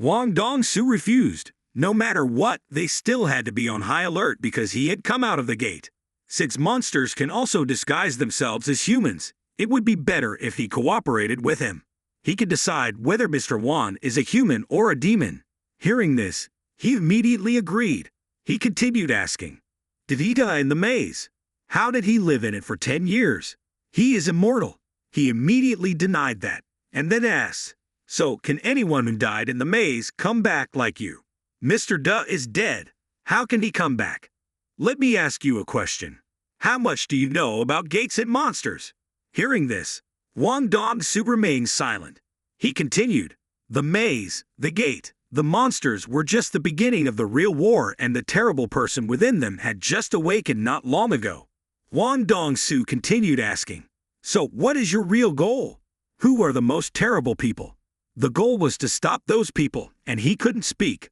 Wang Dongsu refused. No matter what, they still had to be on high alert because he had come out of the gate. Since monsters can also disguise themselves as humans, it would be better if he cooperated with him. He could decide whether Mr. Wan is a human or a demon. Hearing this, he immediately agreed. He continued asking, "Did he die in the maze? How did he live in it for 10 years? He is immortal." He immediately denied that, and then asked, "So, can anyone who died in the maze come back like you? Mr. Da is dead. How can he come back? Let me ask you a question. How much do you know about gates and monsters?" Hearing this, Wang Dongsu remained silent. He continued, "The maze, the gate, the monsters were just the beginning of the real war, and the terrible person within them had just awakened not long ago." Wang Dongsu continued asking, "So what is your real goal? Who are the most terrible people?" The goal was to stop those people, and he couldn't speak.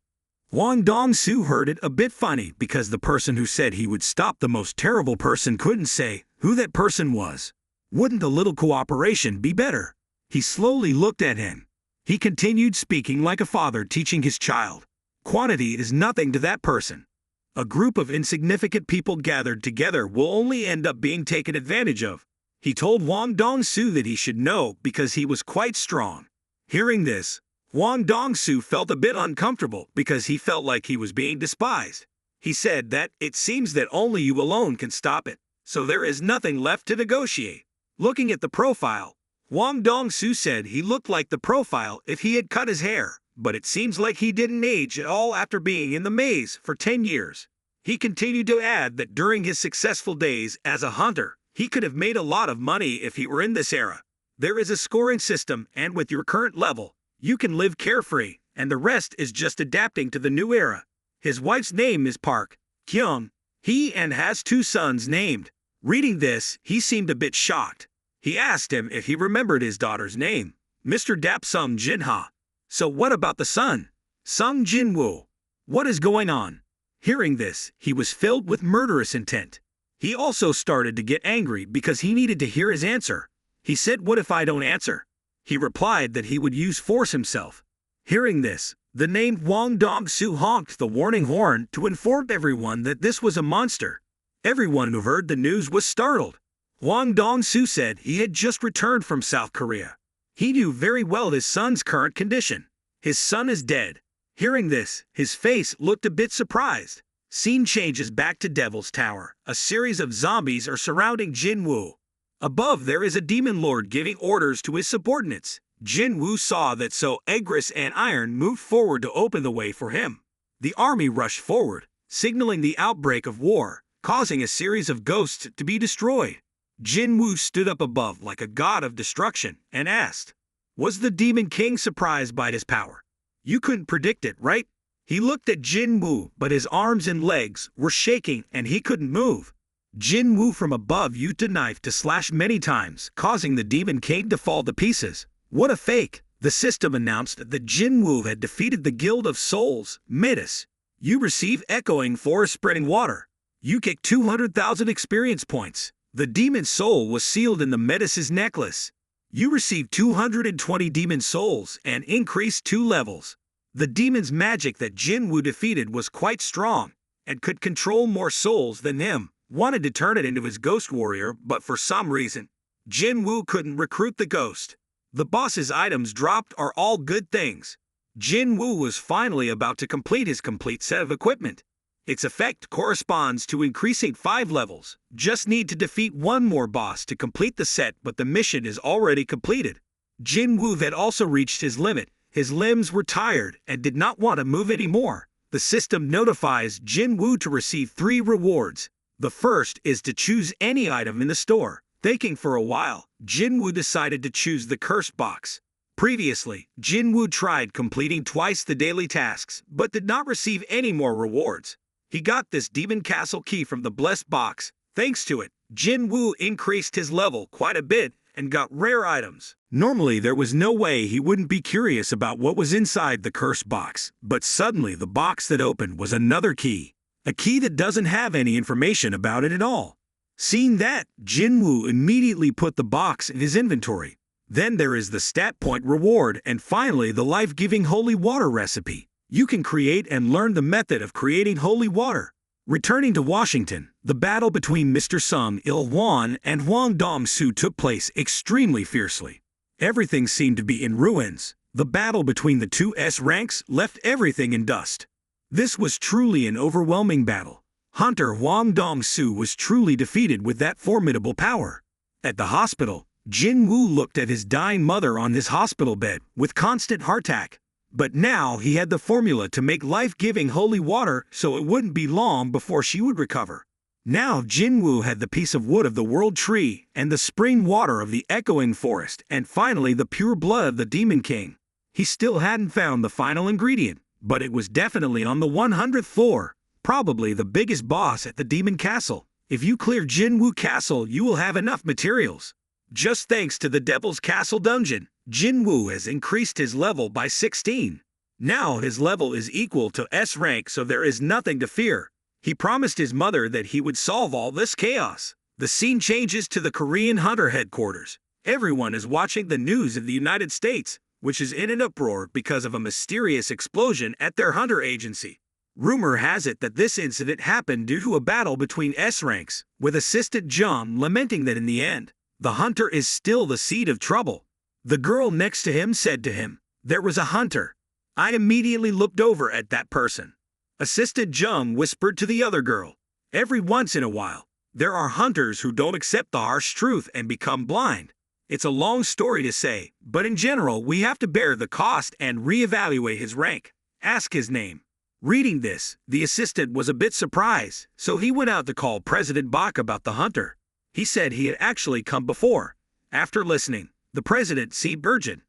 Wang Dongsu heard it a bit funny because the person who said he would stop the most terrible person couldn't say who that person was. Wouldn't a little cooperation be better? He slowly looked at him. He continued speaking like a father teaching his child. Quantity is nothing to that person. A group of insignificant people gathered together will only end up being taken advantage of. He told Wang Dongsu that he should know because he was quite strong. Hearing this, Wang Dongsu felt a bit uncomfortable because he felt like he was being despised. He said that it seems that only you alone can stop it, so there is nothing left to negotiate. Looking at the profile, Wang Dongsu said he looked like the profile if he had cut his hair, but it seems like he didn't age at all after being in the maze for 10 years. He continued to add that during his successful days as a hunter, he could have made a lot of money if he were in this era. There is a scoring system, and with your current level, you can live carefree, and the rest is just adapting to the new era. His wife's name is Park Kyung. He and has 2 sons named. Reading this, he seemed a bit shocked. He asked him if he remembered his daughter's name, Mr. Dap Sung Jinha. So what about the son? Sung Jinwoo. What is going on? Hearing this, he was filled with murderous intent. He also started to get angry because he needed to hear his answer. He said, "What if I don't answer?" He replied that he would use force himself. Hearing this, the named Wang Dongsu honked the warning horn to inform everyone that this was a monster. Everyone who heard the news was startled. Wang Dongsu said he had just returned from South Korea. He knew very well his son's current condition. His son is dead. Hearing this, his face looked a bit surprised. Scene changes back to Devil's Tower. A series of zombies are surrounding Jinwoo. Above there is a demon lord giving orders to his subordinates. Jinwoo saw that, so Egris and Iron moved forward to open the way for him. The army rushed forward, signaling the outbreak of war, causing a series of ghosts to be destroyed. Jinwoo stood up above like a god of destruction and asked, "Was the Demon King surprised by his power? You couldn't predict it, right?" He looked at Jinwoo, but his arms and legs were shaking and he couldn't move. Jinwoo from above used a knife to slash many times, causing the Demon King to fall to pieces. What a fake! The system announced that Jinwoo had defeated the Guild of Souls, Midas. You receive Echoing Forest Spreading Water. You get 200,000 experience points. The Demon Soul was sealed in the Midas's necklace. You receive 220 Demon Souls and increased 2 levels. The demon's magic that Jinwoo defeated was quite strong and could control more souls than him. Wanted to turn it into his ghost warrior, but for some reason, Jinwoo couldn't recruit the ghost. The boss's items dropped are all good things. Jinwoo was finally about to complete his complete set of equipment. Its effect corresponds to increasing 5 levels. Just need to defeat 1 more boss to complete the set, but the mission is already completed. Jinwoo had also reached his limit. His limbs were tired and did not want to move anymore. The system notifies Jinwoo to receive 3 rewards. The first is to choose any item in the store. Thinking for a while, Jinwoo decided to choose the curse box. Previously, Jinwoo tried completing twice the daily tasks, but did not receive any more rewards. He got this Demon Castle key from the blessed box. Thanks to it, Jinwoo increased his level quite a bit and got rare items. Normally, there was no way he wouldn't be curious about what was inside the curse box, but suddenly the box that opened was another key. A key that doesn't have any information about it at all. Seeing that, Jinwoo immediately put the box in his inventory. Then there is the stat point reward, and finally the life-giving holy water recipe. You can create and learn the method of creating holy water. Returning to Washington, the battle between Mr. Sung Il-hwan and Hwang Dong-soo took place extremely fiercely. Everything seemed to be in ruins. The battle between the two S ranks left everything in dust. This was truly an overwhelming battle. Hunter Hwang Dong-soo was truly defeated with that formidable power. At the hospital, Jinwoo looked at his dying mother on his hospital bed with constant heart attack. But now he had the formula to make life-giving holy water, so it wouldn't be long before she would recover. Now Jinwoo had the piece of wood of the world tree, and the spring water of the echoing forest, and finally the pure blood of the Demon King. He still hadn't found the final ingredient, but it was definitely on the 100th floor, probably the biggest boss at the Demon Castle. If you clear Jinwoo Castle, you will have enough materials. Just thanks to the Devil's Castle dungeon, Jinwoo has increased his level by 16. Now his level is equal to S rank, so there is nothing to fear. He promised his mother that he would solve all this chaos. The scene changes to the Korean Hunter headquarters. Everyone is watching the news of the United States, which is in an uproar because of a mysterious explosion at their hunter agency. Rumor has it that this incident happened due to a battle between S ranks, with Assistant John lamenting that in the end, the hunter is still the seed of trouble. The girl next to him said to him, "There was a hunter." I immediately looked over at that person. Assistant Jung whispered to the other girl, "Every once in a while, there are hunters who don't accept the harsh truth and become blind. It's a long story to say, but in general we have to bear the cost and reevaluate his rank. Ask his name." Reading this, the assistant was a bit surprised, so he went out to call President Bach about the hunter. He said he had actually come before. After listening, the president seemed urgent.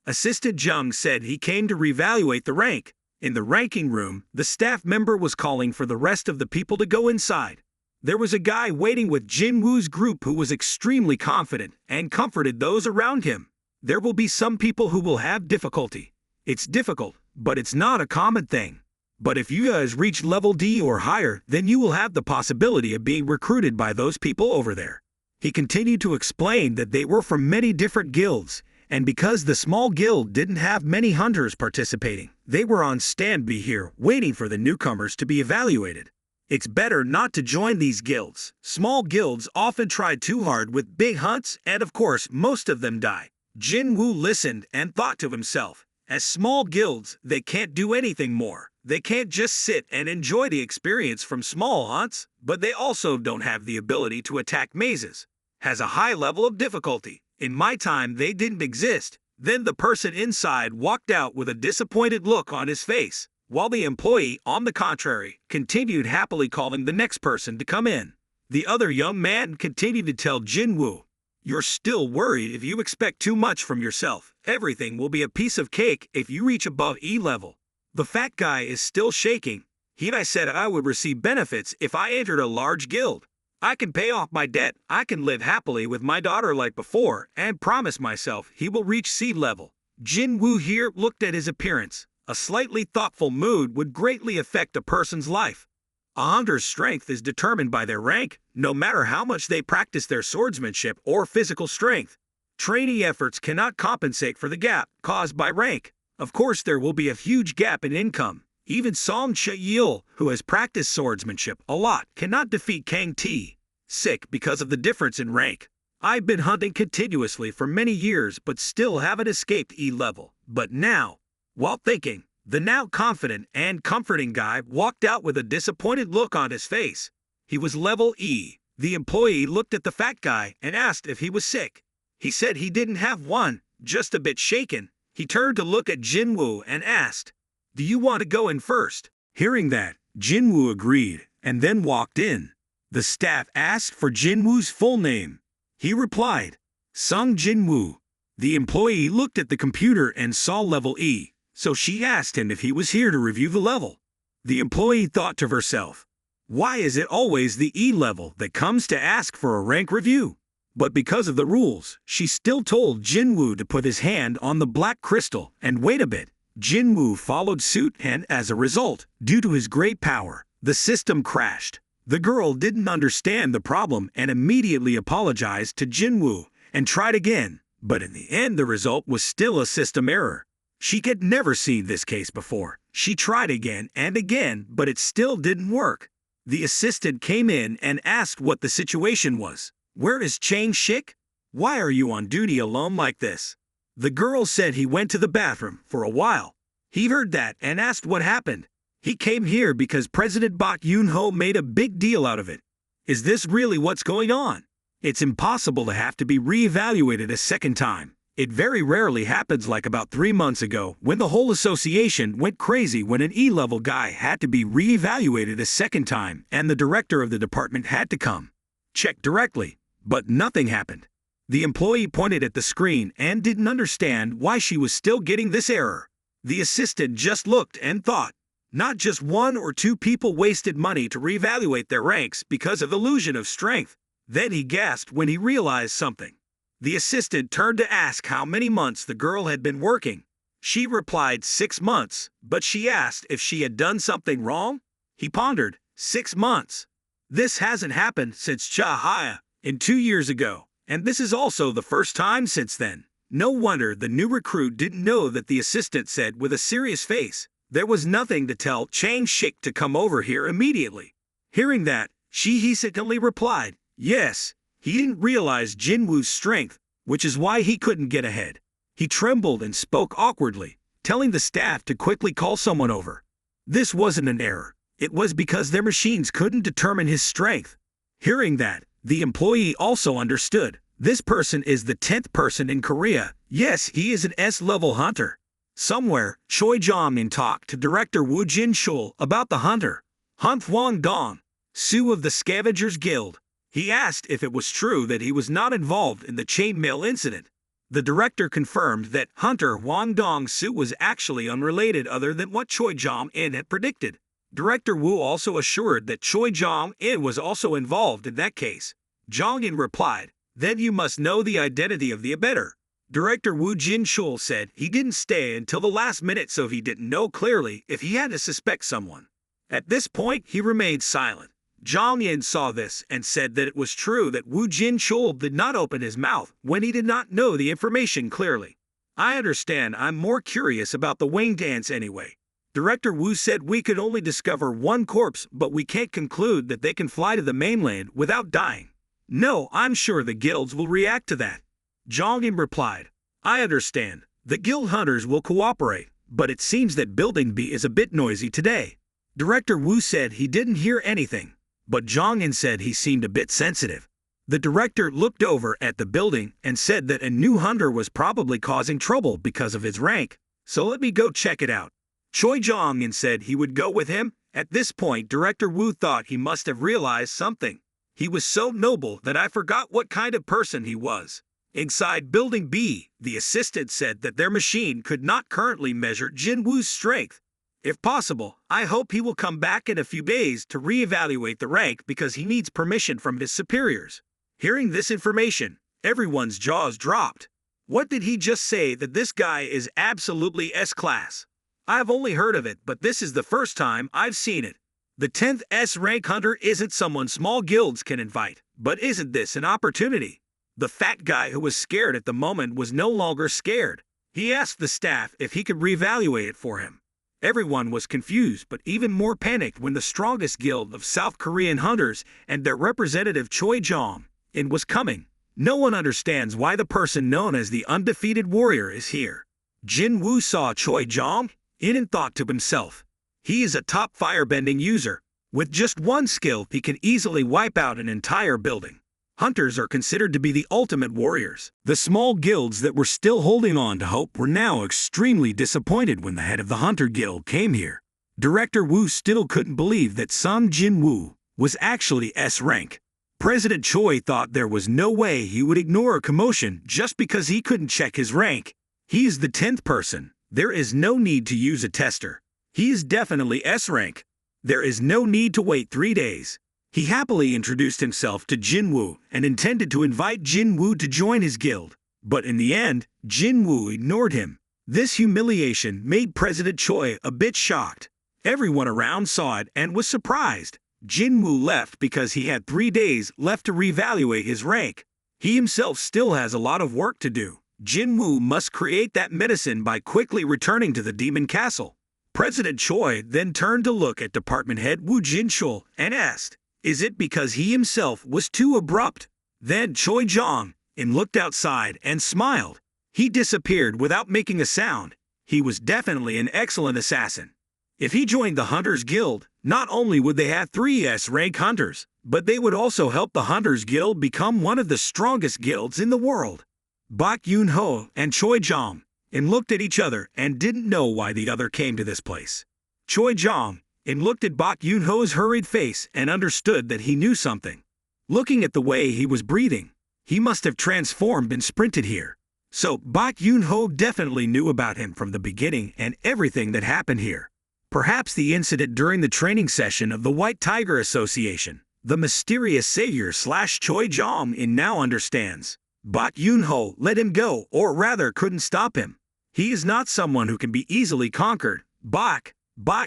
Assistant Jung said he came to reevaluate the rank. In the ranking room, the staff member was calling for the rest of the people to go inside. There was a guy waiting with Jinwoo's group who was extremely confident and comforted those around him. There will be some people who will have difficulty. It's difficult, but it's not a common thing. But if you guys reach level D or higher, then you will have the possibility of being recruited by those people over there. He continued to explain that they were from many different guilds, and because the small guild didn't have many hunters participating, they were on standby here waiting for the newcomers to be evaluated. It's better not to join these guilds. Small guilds often try too hard with big hunts, and of course most of them die. Jinwoo listened and thought to himself, as small guilds, they can't do anything more. They can't just sit and enjoy the experience from small hunts, but they also don't have the ability to attack mazes. Has a high level of difficulty. In my time, they didn't exist. Then the person inside walked out with a disappointed look on his face, while the employee, on the contrary, continued happily calling the next person to come in. The other young man continued to tell Jinwoo, "You're still worried if you expect too much from yourself. Everything will be a piece of cake if you reach above E level." The fat guy is still shaking. I said I would receive benefits if I entered a large guild. I can pay off my debt, I can live happily with my daughter like before, and promise myself he will reach C level. Jinwoo here looked at his appearance. A slightly thoughtful mood would greatly affect a person's life. A hunter's strength is determined by their rank, no matter how much they practice their swordsmanship or physical strength. Training efforts cannot compensate for the gap caused by rank. Of course, there will be a huge gap in income. Even Song Che-yeol, who has practiced swordsmanship a lot, cannot defeat Kang Tae-sik because of the difference in rank. I've been hunting continuously for many years but still haven't escaped E level. But now, while thinking, the now confident and comforting guy walked out with a disappointed look on his face. He was level E. The employee looked at the fat guy and asked if he was sick. He said he didn't have one, just a bit shaken. He turned to look at Jinwoo and asked, "Do you want to go in first?" Hearing that, Jinwoo agreed and then walked in. The staff asked for Jinwoo's full name. He replied, "Sung Jinwoo." The employee looked at the computer and saw level E, so she asked him if he was here to review the level. The employee thought to herself, "Why is it always the E level that comes to ask for a rank review?" But because of the rules, she still told Jinwoo to put his hand on the black crystal and wait a bit. Jinwoo followed suit, and as a result, due to his great power, the system crashed. The girl didn't understand the problem and immediately apologized to Jinwoo and tried again. But in the end, the result was still a system error. She had never seen this case before. She tried again and again, but it still didn't work. The assistant came in and asked what the situation was. "Where is Chang Shik? Why are you on duty alone like this?" The girl said he went to the bathroom for a while. He heard that and asked what happened. "He came here because President Bak Yoon-ho made a big deal out of it." Is this really what's going on? It's impossible to have to be reevaluated a second time. It very rarely happens, like about 3 months ago when the whole association went crazy when an E-level guy had to be reevaluated a second time and the director of the department had to come check directly, but nothing happened. The employee pointed at the screen and didn't understand why she was still getting this error. The assistant just looked and thought, not just 1 or 2 people wasted money to reevaluate their ranks because of illusion of strength. Then he gasped when he realized something. The assistant turned to ask how many months the girl had been working. She replied 6 months, but she asked if she had done something wrong. He pondered, 6 months. This hasn't happened since Chahaya in 2 years ago, and this is also the first time since then. No wonder the new recruit didn't know that the assistant said with a serious face. There was nothing to tell Chang Shik to come over here immediately. Hearing that, she hesitantly replied, yes. He didn't realize Jinwoo's strength, which is why he couldn't get ahead. He trembled and spoke awkwardly, telling the staff to quickly call someone over. This wasn't an error. It was because their machines couldn't determine his strength. Hearing that, the employee also understood. This person is the 10th person in Korea. Yes, he is an S-level hunter. Somewhere, Choi Jong-in talked to director Woo Jin-chul about the hunter, Hunt Hwang Dong, Sue of the Scavengers Guild. He asked if it was true that he was not involved in the chainmail incident. The director confirmed that Hunter Hwang Dong-soo was actually unrelated, other than what Choi Jong-in had predicted. Director Woo also assured that Choi Jong-in was also involved in that case. Jong-in replied, "Then you must know the identity of the abettor." Director Woo Jin-chul said he didn't stay until the last minute, so he didn't know clearly if he had to suspect someone. At this point, he remained silent. Jong-in saw this and said that it was true that Woo Jin-chul did not open his mouth when he did not know the information clearly. "I understand. I'm more curious about the wing dance anyway." Director Woo said, "We could only discover 1 corpse, but we can't conclude that they can fly to the mainland without dying." "No, I'm sure the guilds will react to that." Jong-in replied, "I understand. The guild hunters will cooperate, but it seems that Building B is a bit noisy today." Director Woo said he didn't hear anything, but Jong-in said he seemed a bit sensitive. The director looked over at the building and said that a new hunter was probably causing trouble because of his rank, "So let me go check it out." Choi Jong-in said he would go with him. At this point, Director Woo thought he must have realized something. "He was so noble that I forgot what kind of person he was." Inside Building B, the assistant said that their machine could not currently measure Jinwoo's strength. "If possible, I hope he will come back in a few days to reevaluate the rank because he needs permission from his superiors." Hearing this information, everyone's jaws dropped. What did he just say? That this guy is absolutely S-class? I've only heard of it, but this is the first time I've seen it. The 10th S-rank hunter isn't someone small guilds can invite, but isn't this an opportunity? The fat guy who was scared at the moment was no longer scared. He asked the staff if he could reevaluate it for him. Everyone was confused, but even more panicked when the strongest guild of South Korean hunters and their representative Choi Jong-in was coming. No one understands why the person known as the undefeated warrior is here. Jinwoo saw Choi Jong-in and thought to himself, he is a top firebending user. With just 1 skill, he can easily wipe out an entire building. Hunters are considered to be the ultimate warriors. The small guilds that were still holding on to hope were now extremely disappointed when the head of the Hunter Guild came here. Director Woo still couldn't believe that Sung Jinwoo was actually S-rank. President Choi thought there was no way he would ignore a commotion just because he couldn't check his rank. He is the 10th person. There is no need to use a tester. He is definitely S-rank. There is no need to wait 3 days. He happily introduced himself to Jinwoo and intended to invite Jinwoo to join his guild. But in the end, Jinwoo ignored him. This humiliation made President Choi a bit shocked. Everyone around saw it and was surprised. Jinwoo left because he had 3 days left to reevaluate his rank. He himself still has a lot of work to do. Jinwoo must create that medicine by quickly returning to the demon castle. President Choi then turned to look at department head Woo Jin-chul and asked, "Is it because he himself was too abrupt?" Then Choi Jong-in looked outside and smiled. He disappeared without making a sound. He was definitely an excellent assassin. If he joined the Hunters Guild, not only would they have 3 S-rank hunters, but they would also help the Hunters Guild become one of the strongest guilds in the world. Bak Yoon-ho and Choi Jong-in looked at each other and didn't know why the other came to this place. Choi Jong-in looked at Bak Yoon-ho's hurried face and understood that he knew something. Looking at the way he was breathing, he must have transformed and sprinted here. So Bak Yoon-ho definitely knew about him from the beginning and everything that happened here. Perhaps the incident during the training session of the White Tiger Association. The mysterious savior / Choi Jong-in now understands. Bak Yoon-ho let him go, or rather couldn't stop him. He is not someone who can be easily conquered. Bak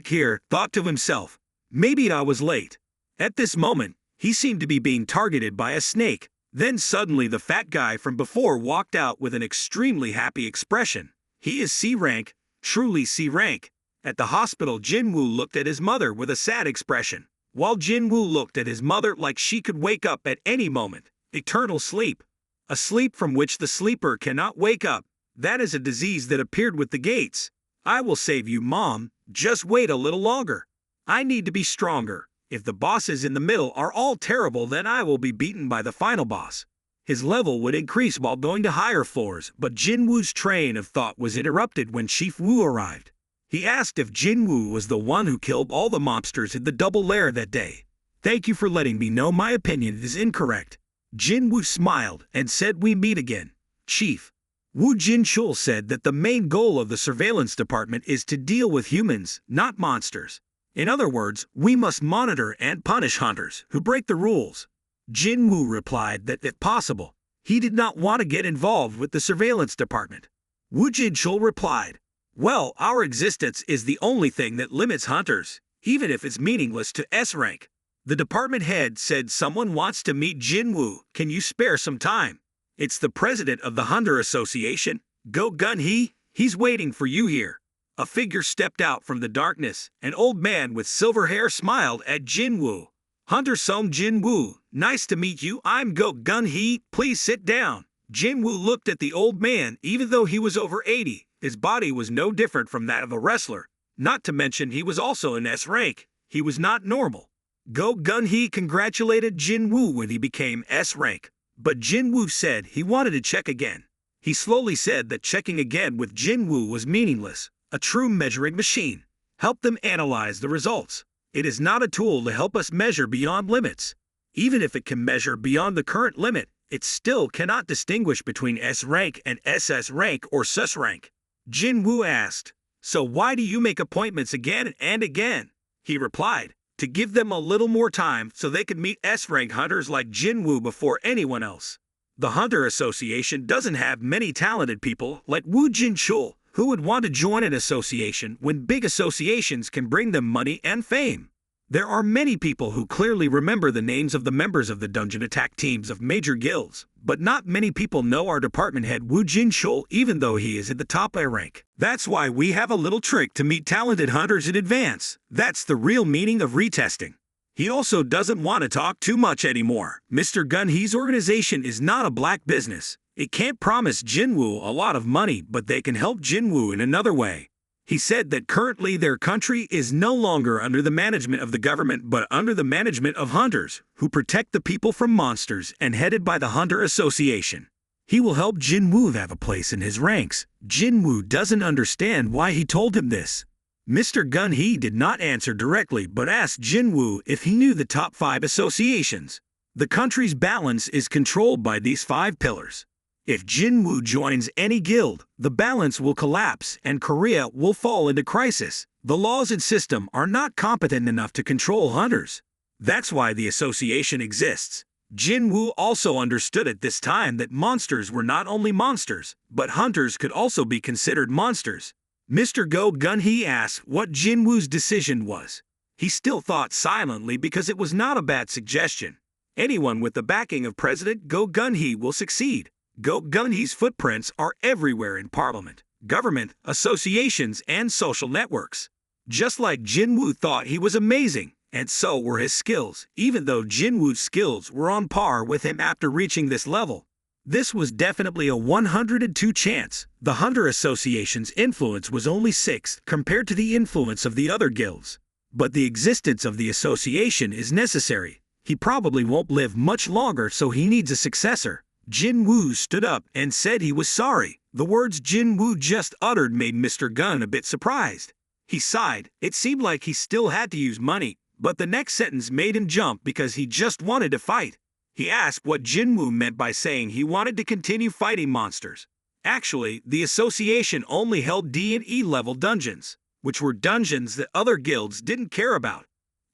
here thought to himself, maybe I was late. At this moment, he seemed to be being targeted by a snake. Then suddenly the fat guy from before walked out with an extremely happy expression. He is C rank, truly C rank. At the hospital, Jinwoo looked at his mother with a sad expression, while Jinwoo looked at his mother like she could wake up at any moment. Eternal sleep. A sleep from which the sleeper cannot wake up. That is a disease that appeared with the gates. I will save you, Mom. Just wait a little longer. I need to be stronger. If the bosses in the middle are all terrible, then I will be beaten by the final boss. His level would increase while going to higher floors, but Jinwoo's train of thought was interrupted when Chief Woo arrived. He asked if Jinwoo was the one who killed all the mobsters in the double lair that day. Thank you for letting me know my opinion is incorrect. Jinwoo smiled and said, we meet again, Chief. Woo Jin-chul said that the main goal of the surveillance department is to deal with humans, not monsters. In other words, we must monitor and punish hunters who break the rules. Jinwoo replied that if possible, he did not want to get involved with the surveillance department. Woo Jin-chul replied, well, our existence is the only thing that limits hunters, even if it's meaningless to S rank. The department head said someone wants to meet Jinwoo. Can you spare some time? It's the president of the Hunter Association, Go Gun-hee. He's waiting for you here. A figure stepped out from the darkness. An old man with silver hair smiled at Jinwoo. Hunter Song Jinwoo, nice to meet you. I'm Go Gun-hee. Please sit down. Jinwoo looked at the old man. Even though he was over 80, his body was no different from that of a wrestler. Not to mention he was also in S rank. He was not normal. Go Gun-hee congratulated Jinwoo when he became S rank. But Jinwoo said he wanted to check again. He slowly said that checking again with Jinwoo was meaningless. A true measuring machine. Help them analyze the results. It is not a tool to help us measure beyond limits. Even if it can measure beyond the current limit, it still cannot distinguish between S rank and SS rank or SUS rank. Jinwoo asked, so why do you make appointments again and again? He replied, to give them a little more time so they could meet S rank hunters like Jinwoo before anyone else. The Hunter Association doesn't have many talented people like Woo Jin-chul, who would want to join an association when big associations can bring them money and fame. There are many people who clearly remember the names of the members of the dungeon attack teams of major guilds, but not many people know our department head Woo Jin-chul even though he is at the top A rank. That's why we have a little trick to meet talented hunters in advance. That's the real meaning of retesting. He also doesn't want to talk too much anymore. Mr. Gun-hee's organization is not a black business. It can't promise Jinwoo a lot of money, but they can help Jinwoo in another way. He said that currently their country is no longer under the management of the government but under the management of hunters, who protect the people from monsters and headed by the Hunter Association. He will help Jinwoo have a place in his ranks. Jinwoo doesn't understand why he told him this. Mr. Gun-hee did not answer directly but asked Jinwoo if he knew the top 5 associations. The country's balance is controlled by these 5 pillars. If Jinwoo joins any guild, the balance will collapse and Korea will fall into crisis. The laws and system are not competent enough to control hunters. That's why the association exists. Jinwoo also understood at this time that monsters were not only monsters, but hunters could also be considered monsters. Mr. Go Gun-hee asked what Jinwoo's decision was. He still thought silently because it was not a bad suggestion. Anyone with the backing of President Go Gun-hee will succeed. Gunhe's footprints are everywhere in Parliament, government, associations, and social networks. Just like Jinwoo thought he was amazing, and so were his skills, even though Jinwoo's skills were on par with him after reaching this level. This was definitely a 102 chance. The Hunter Association's influence was only 6th compared to the influence of the other guilds. But the existence of the association is necessary. He probably won't live much longer, so he needs a successor. Jinwoo stood up and said he was sorry. The words Jinwoo just uttered made Mr. Gun a bit surprised. He sighed. It seemed like he still had to use money, but the next sentence made him jump because he just wanted to fight. He asked what Jinwoo meant by saying he wanted to continue fighting monsters. Actually, the association only held D and E level dungeons, which were dungeons that other guilds didn't care about.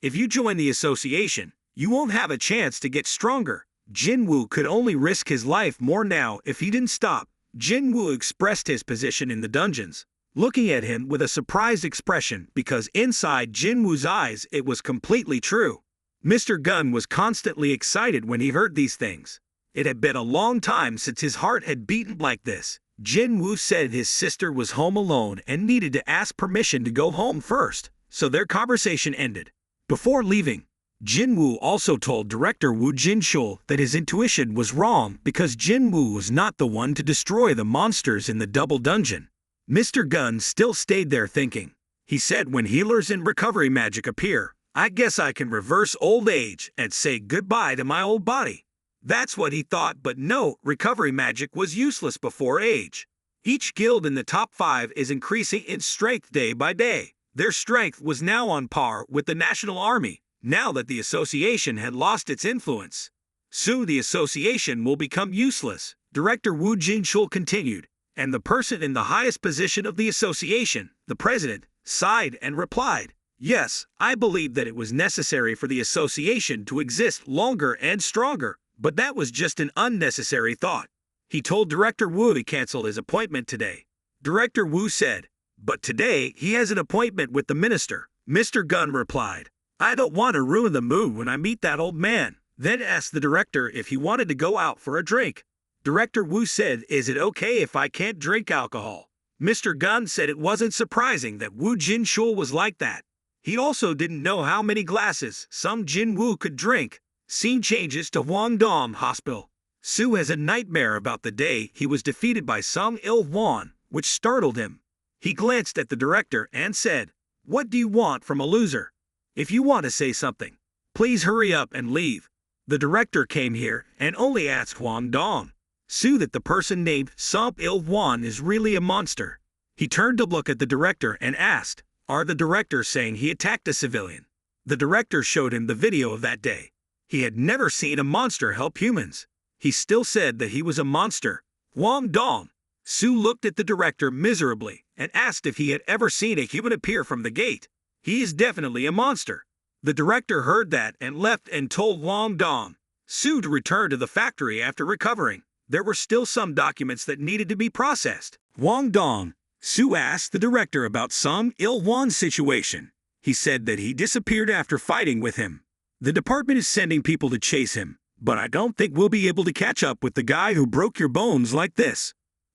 If you join the association, you won't have a chance to get stronger. Jinwoo could only risk his life more now if he didn't stop. Jinwoo expressed his position in the dungeons, looking at him with a surprised expression because inside Jinwoo's eyes it was completely true. Mr. Gun was constantly excited when he heard these things. It had been a long time since his heart had beaten like this. Jinwoo said his sister was home alone and needed to ask permission to go home first, so their conversation ended. Before leaving, Jinwoo also told director Woo Jin-chul that his intuition was wrong because Jinwoo was not the one to destroy the monsters in the double dungeon. Mr. Gun still stayed there thinking. He said when healers and recovery magic appear, I guess I can reverse old age and say goodbye to my old body. That's what he thought, but no, recovery magic was useless before age. Each guild in the top 5 is increasing its strength day by day. Their strength was now on par with the national army, now that the association had lost its influence. Soon the association will become useless, Director Woo Jin-chul continued, and the person in the highest position of the association, the president, sighed and replied, Yes, I believe that it was necessary for the association to exist longer and stronger, but that was just an unnecessary thought. He told Director Woo to cancel his appointment today. Director Woo said, But today he has an appointment with the minister. Mr. Gun replied, I don't want to ruin the mood when I meet that old man. Then asked the director if he wanted to go out for a drink. Director Woo said, Is it okay if I can't drink alcohol? Mr. Gun said it wasn't surprising that Woo Jin-chul was like that. He also didn't know how many glasses some Jinwoo could drink. Scene changes to Hwangdong Hospital. Sue has a nightmare about the day he was defeated by Sung Il-won, which startled him. He glanced at the director and said, What do you want from a loser? If you want to say something, please hurry up and leave. The director came here and only asked Hwangdong Sue that the person named Sung Il-won is really a monster. He turned to look at the director and asked, Are the director saying he attacked a civilian? The director showed him the video of that day. He had never seen a monster help humans. He still said that he was a monster. Hwangdong Sue looked at the director miserably and asked if he had ever seen a human appear from the gate. He is definitely a monster. The director heard that and left and told Hwangdong Sue to return to the factory after recovering. There were still some documents that needed to be processed. Hwangdong Sue asked the director about Sung Il-won's situation. He said that he disappeared after fighting with him. The department is sending people to chase him, but I don't think we'll be able to catch up with the guy who broke your bones like this.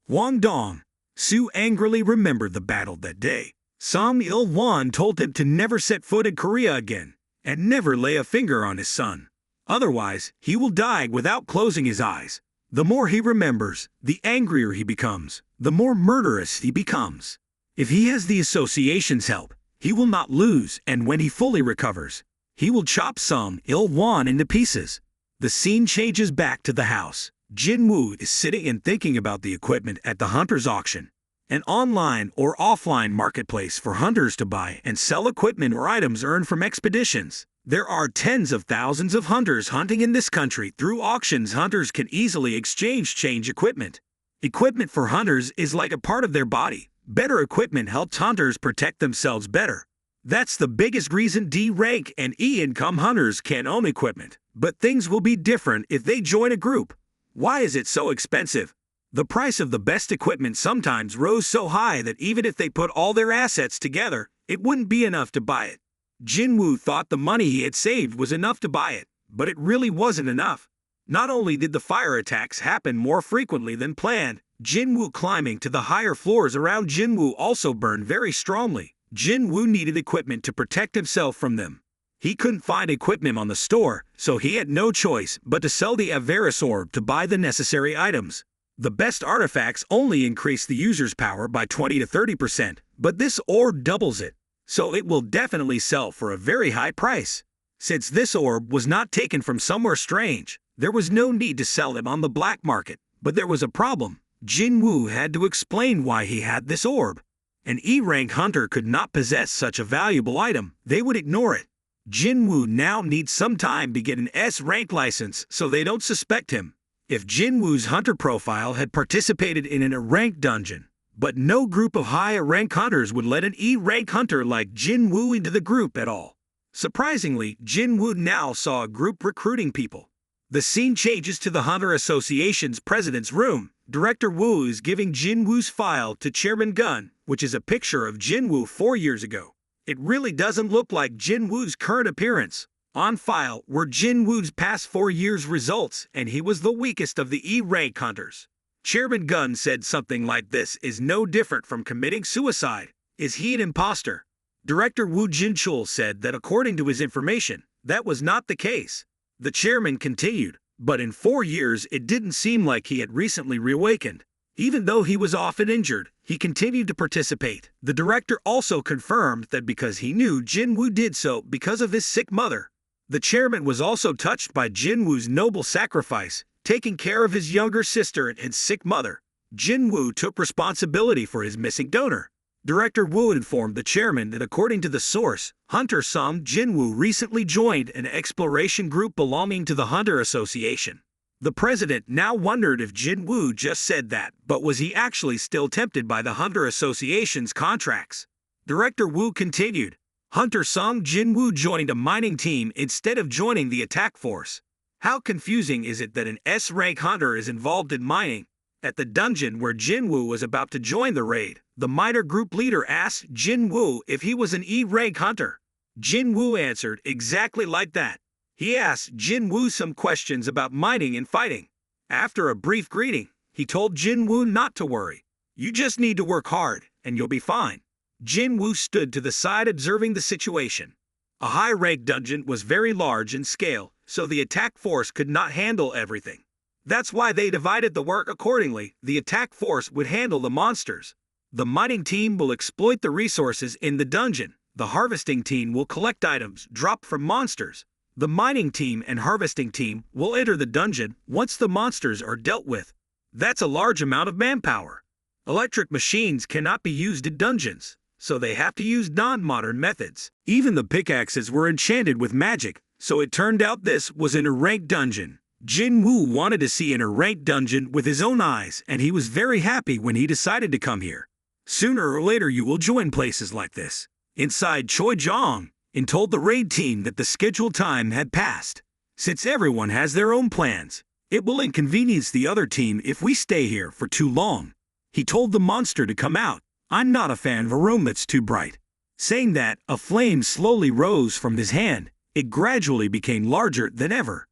Hwangdong Sue angrily remembered the battle that day. Sung Il-won told him to never set foot in Korea again, and never lay a finger on his son. Otherwise, he will die without closing his eyes. The more he remembers, the angrier he becomes, the more murderous he becomes. If he has the association's help, he will not lose, and when he fully recovers, he will chop Sung Il-won into pieces. The scene changes back to the house. Jinwoo is sitting and thinking about the equipment at the hunter's auction, an online or offline marketplace for hunters to buy and sell equipment or items earned from expeditions. There are tens of thousands of hunters hunting in this country. Through auctions, hunters can easily change equipment. Equipment for hunters is like a part of their body. Better equipment helps hunters protect themselves better. That's the biggest reason D rank and E income hunters can own equipment. But things will be different if they join a group. Why is it so expensive? The price of the best equipment sometimes rose so high that even if they put all their assets together, it wouldn't be enough to buy it. Jinwoo thought the money he had saved was enough to buy it, but it really wasn't enough. Not only did the fire attacks happen more frequently than planned, Jinwoo climbing to the higher floors around Jinwoo also burned very strongly. Jinwoo needed equipment to protect himself from them. He couldn't find equipment on the store, so he had no choice but to sell the Avarice Orb to buy the necessary items. The best artifacts only increase the user's power by 20 to 30%, but this orb doubles it, so it will definitely sell for a very high price. Since this orb was not taken from somewhere strange, there was no need to sell it on the black market. But there was a problem. Jinwoo had to explain why he had this orb. An E-rank hunter could not possess such a valuable item. They would ignore it. Jinwoo now needs some time to get an S-rank license so they don't suspect him. If Jinwoo's hunter profile had participated in an A-rank dungeon, but no group of higher rank hunters would let an E-rank hunter like Jinwoo into the group at all. Surprisingly, Jinwoo now saw a group recruiting people. The scene changes to the Hunter Association's president's room. Director Woo is giving Jinwoo's file to Chairman Gun, which is a picture of Jinwoo 4 years ago. It really doesn't look like Jinwoo's current appearance. On file were Jinwoo's past 4 years' results, and he was the weakest of the E-rank hunters. Chairman Gun said something like this is no different from committing suicide. Is he an imposter? Director Woo Jinchul said that according to his information, that was not the case. The chairman continued, but in 4 years it didn't seem like he had recently reawakened. Even though he was often injured, he continued to participate. The director also confirmed that because he knew Jinwoo did so because of his sick mother. The chairman was also touched by Jinwoo's noble sacrifice, taking care of his younger sister and his sick mother. Jinwoo took responsibility for his missing donor. Director Woo informed the chairman that according to the source, Hunter Sung Jinwoo recently joined an exploration group belonging to the Hunter Association. The president now wondered if Jinwoo just said that, but was he actually still tempted by the Hunter Association's contracts? Director Woo continued, Hunter Sung Jinwoo joined a mining team instead of joining the attack force. How confusing is it that an S-rank hunter is involved in mining? At the dungeon where Jinwoo was about to join the raid, the miner group leader asked Jinwoo if he was an E-rank hunter. Jinwoo answered exactly like that. He asked Jinwoo some questions about mining and fighting. After a brief greeting, he told Jinwoo not to worry. You just need to work hard, and you'll be fine. Jinwoo stood to the side observing the situation. A high-rank dungeon was very large in scale, so the attack force could not handle everything. That's why they divided the work accordingly. The attack force would handle the monsters. The mining team will exploit the resources in the dungeon. The harvesting team will collect items dropped from monsters. The mining team and harvesting team will enter the dungeon once the monsters are dealt with. That's a large amount of manpower. Electric machines cannot be used in dungeons, so they have to use non-modern methods. Even the pickaxes were enchanted with magic, so it turned out this was an A-rank dungeon. Jinwoo wanted to see an A-rank dungeon with his own eyes, and he was very happy when he decided to come here. Sooner or later you will join places like this. Inside Choi Jong, and told the raid team that the scheduled time had passed. Since everyone has their own plans, it will inconvenience the other team if we stay here for too long. He told the monster to come out. I'm not a fan of a room that's too bright. Saying that, a flame slowly rose from his hand. It gradually became larger than ever.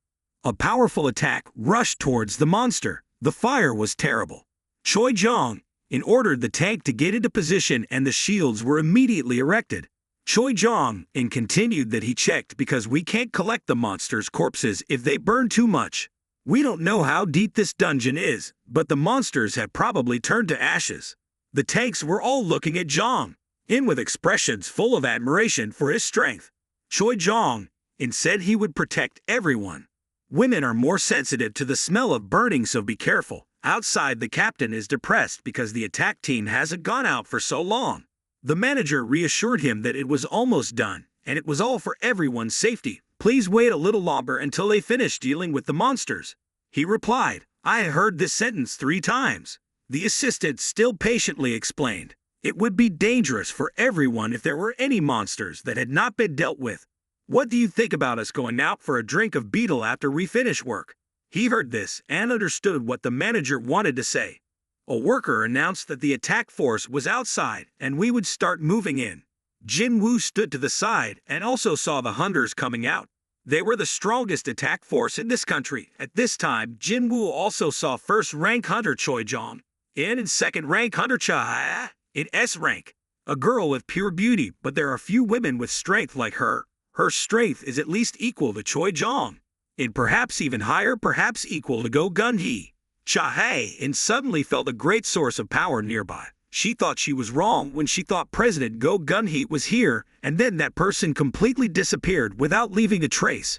A powerful attack rushed towards the monster. The fire was terrible. Choi Jong ordered the tank to get into position and the shields were immediately erected. Choi Jong continued that he checked because we can't collect the monsters' corpses if they burn too much. We don't know how deep this dungeon is, but the monsters have probably turned to ashes. The tanks were all looking at Jong, with expressions full of admiration for his strength. Choi Jong said he would protect everyone. Women are more sensitive to the smell of burning, so be careful. Outside, the captain is depressed because the attack team hasn't gone out for so long. The manager reassured him that it was almost done, and it was all for everyone's safety. Please wait a little longer until they finish dealing with the monsters. He replied, I heard this sentence 3 times. The assistant still patiently explained, it would be dangerous for everyone if there were any monsters that had not been dealt with. What do you think about us going out for a drink of beetle after we finish work? He heard this and understood what the manager wanted to say. A worker announced that the attack force was outside and we would start moving in. Jinwoo stood to the side and also saw the hunters coming out. They were the strongest attack force in this country. At this time, Jinwoo also saw first-rank hunter Choi Jong and second-rank hunter Cha in S rank. A girl with pure beauty, but there are few women with strength like her. Her strength is at least equal to Choi Jong, and perhaps even higher, perhaps equal to Go Gun-hee. Cha-hae and suddenly felt a great source of power nearby. She thought she was wrong when she thought President Go Gun-hee was here, and then that person completely disappeared without leaving a trace.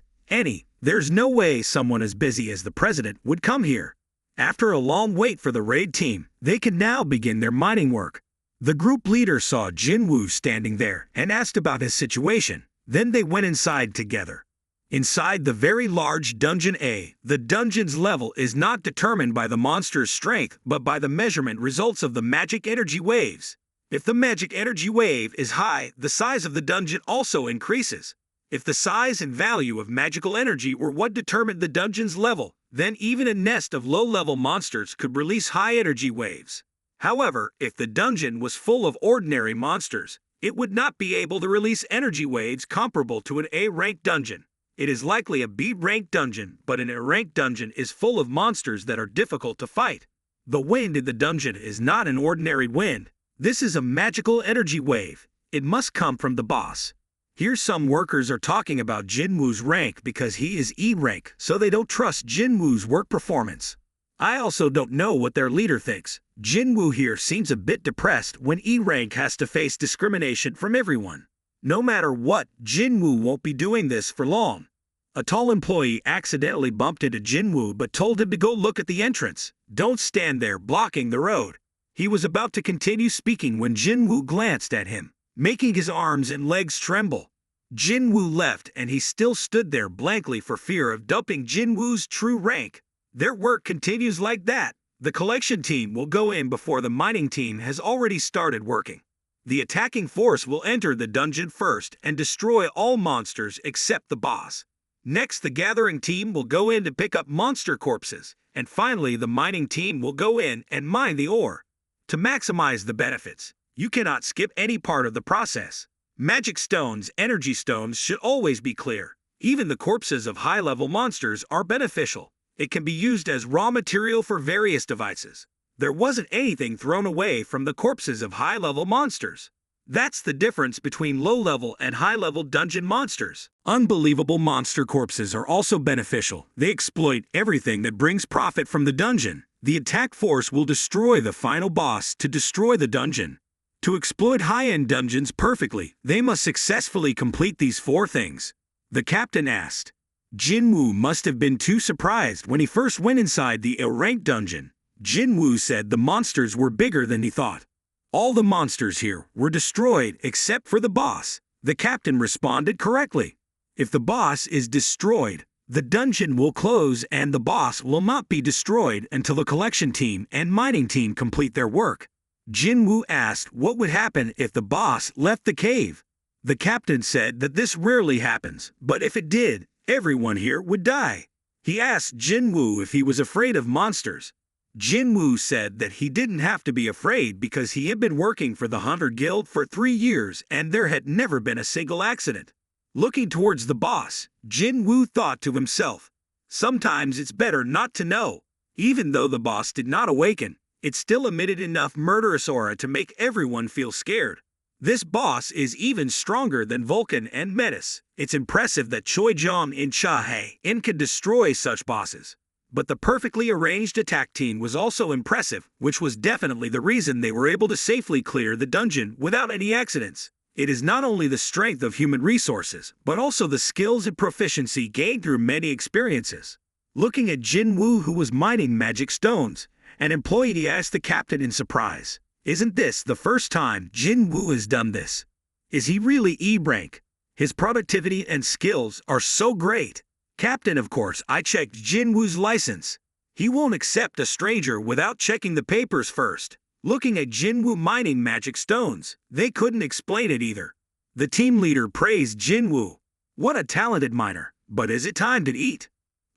There's no way someone as busy as the president would come here. After a long wait for the raid team, they could now begin their mining work. The group leader saw Jinwoo standing there and asked about his situation. Then they went inside together. Inside the very large dungeon A, the dungeon's level is not determined by the monster's strength but by the measurement results of the magic energy waves. If the magic energy wave is high, the size of the dungeon also increases. If the size and value of magical energy were what determined the dungeon's level, then even a nest of low-level monsters could release high energy waves. However, if the dungeon was full of ordinary monsters, it would not be able to release energy waves comparable to an A-ranked dungeon. It is likely a B-ranked dungeon, but an A-ranked dungeon is full of monsters that are difficult to fight. The wind in the dungeon is not an ordinary wind. This is a magical energy wave. It must come from the boss. Here some workers are talking about Jinwoo's rank because he is E rank, so they don't trust Jinwoo's work performance. I also don't know what their leader thinks. Jinwoo here seems a bit depressed when E rank has to face discrimination from everyone. No matter what, Jinwoo won't be doing this for long. A tall employee accidentally bumped into Jinwoo but told him to go look at the entrance. Don't stand there blocking the road. He was about to continue speaking when Jinwoo glanced at him, making his arms and legs tremble. Jinwoo left and he still stood there blankly for fear of dumping Jinwoo's true rank. Their work continues like that. The collection team will go in before the mining team has already started working. The attacking force will enter the dungeon first and destroy all monsters except the boss. Next, the gathering team will go in to pick up monster corpses, and finally the mining team will go in and mine the ore. To maximize the benefits, you cannot skip any part of the process. Magic stones, energy stones should always be clear. Even the corpses of high-level monsters are beneficial. It can be used as raw material for various devices. There wasn't anything thrown away from the corpses of high-level monsters. That's the difference between low-level and high-level dungeon monsters. Unbelievable monster corpses are also beneficial. They exploit everything that brings profit from the dungeon. The attack force will destroy the final boss to destroy the dungeon. To exploit high-end dungeons perfectly, they must successfully complete these 4 things. The captain asked. Jinwoo must have been too surprised when he first went inside the A-ranked dungeon. Jinwoo said the monsters were bigger than he thought. All the monsters here were destroyed except for the boss. The captain responded correctly. If the boss is destroyed, the dungeon will close and the boss will not be destroyed until the collection team and mining team complete their work. Jinwoo asked what would happen if the boss left the cave. The captain said that this rarely happens, but if it did, everyone here would die. He asked Jinwoo if he was afraid of monsters. Jinwoo said that he didn't have to be afraid because he had been working for the Hunter Guild for 3 years and there had never been a single accident. Looking towards the boss, Jinwoo thought to himself, sometimes it's better not to know. Even though the boss did not awaken, it still emitted enough murderous aura to make everyone feel scared. This boss is even stronger than Vulcan and Metis. It's impressive that Choi Jong and Cha-hae can destroy such bosses. But the perfectly arranged attack team was also impressive, which was definitely the reason they were able to safely clear the dungeon without any accidents. It is not only the strength of human resources, but also the skills and proficiency gained through many experiences. Looking at Jinwoo, who was mining magic stones, an employee asked the captain in surprise, "Isn't this the first time Jinwoo has done this? Is he really E-rank? His productivity and skills are so great." Captain, of course, I checked Jinwoo's license. He won't accept a stranger without checking the papers first. Looking at Jinwoo mining magic stones, they couldn't explain it either. The team leader praised Jinwoo. What a talented miner, but is it time to eat?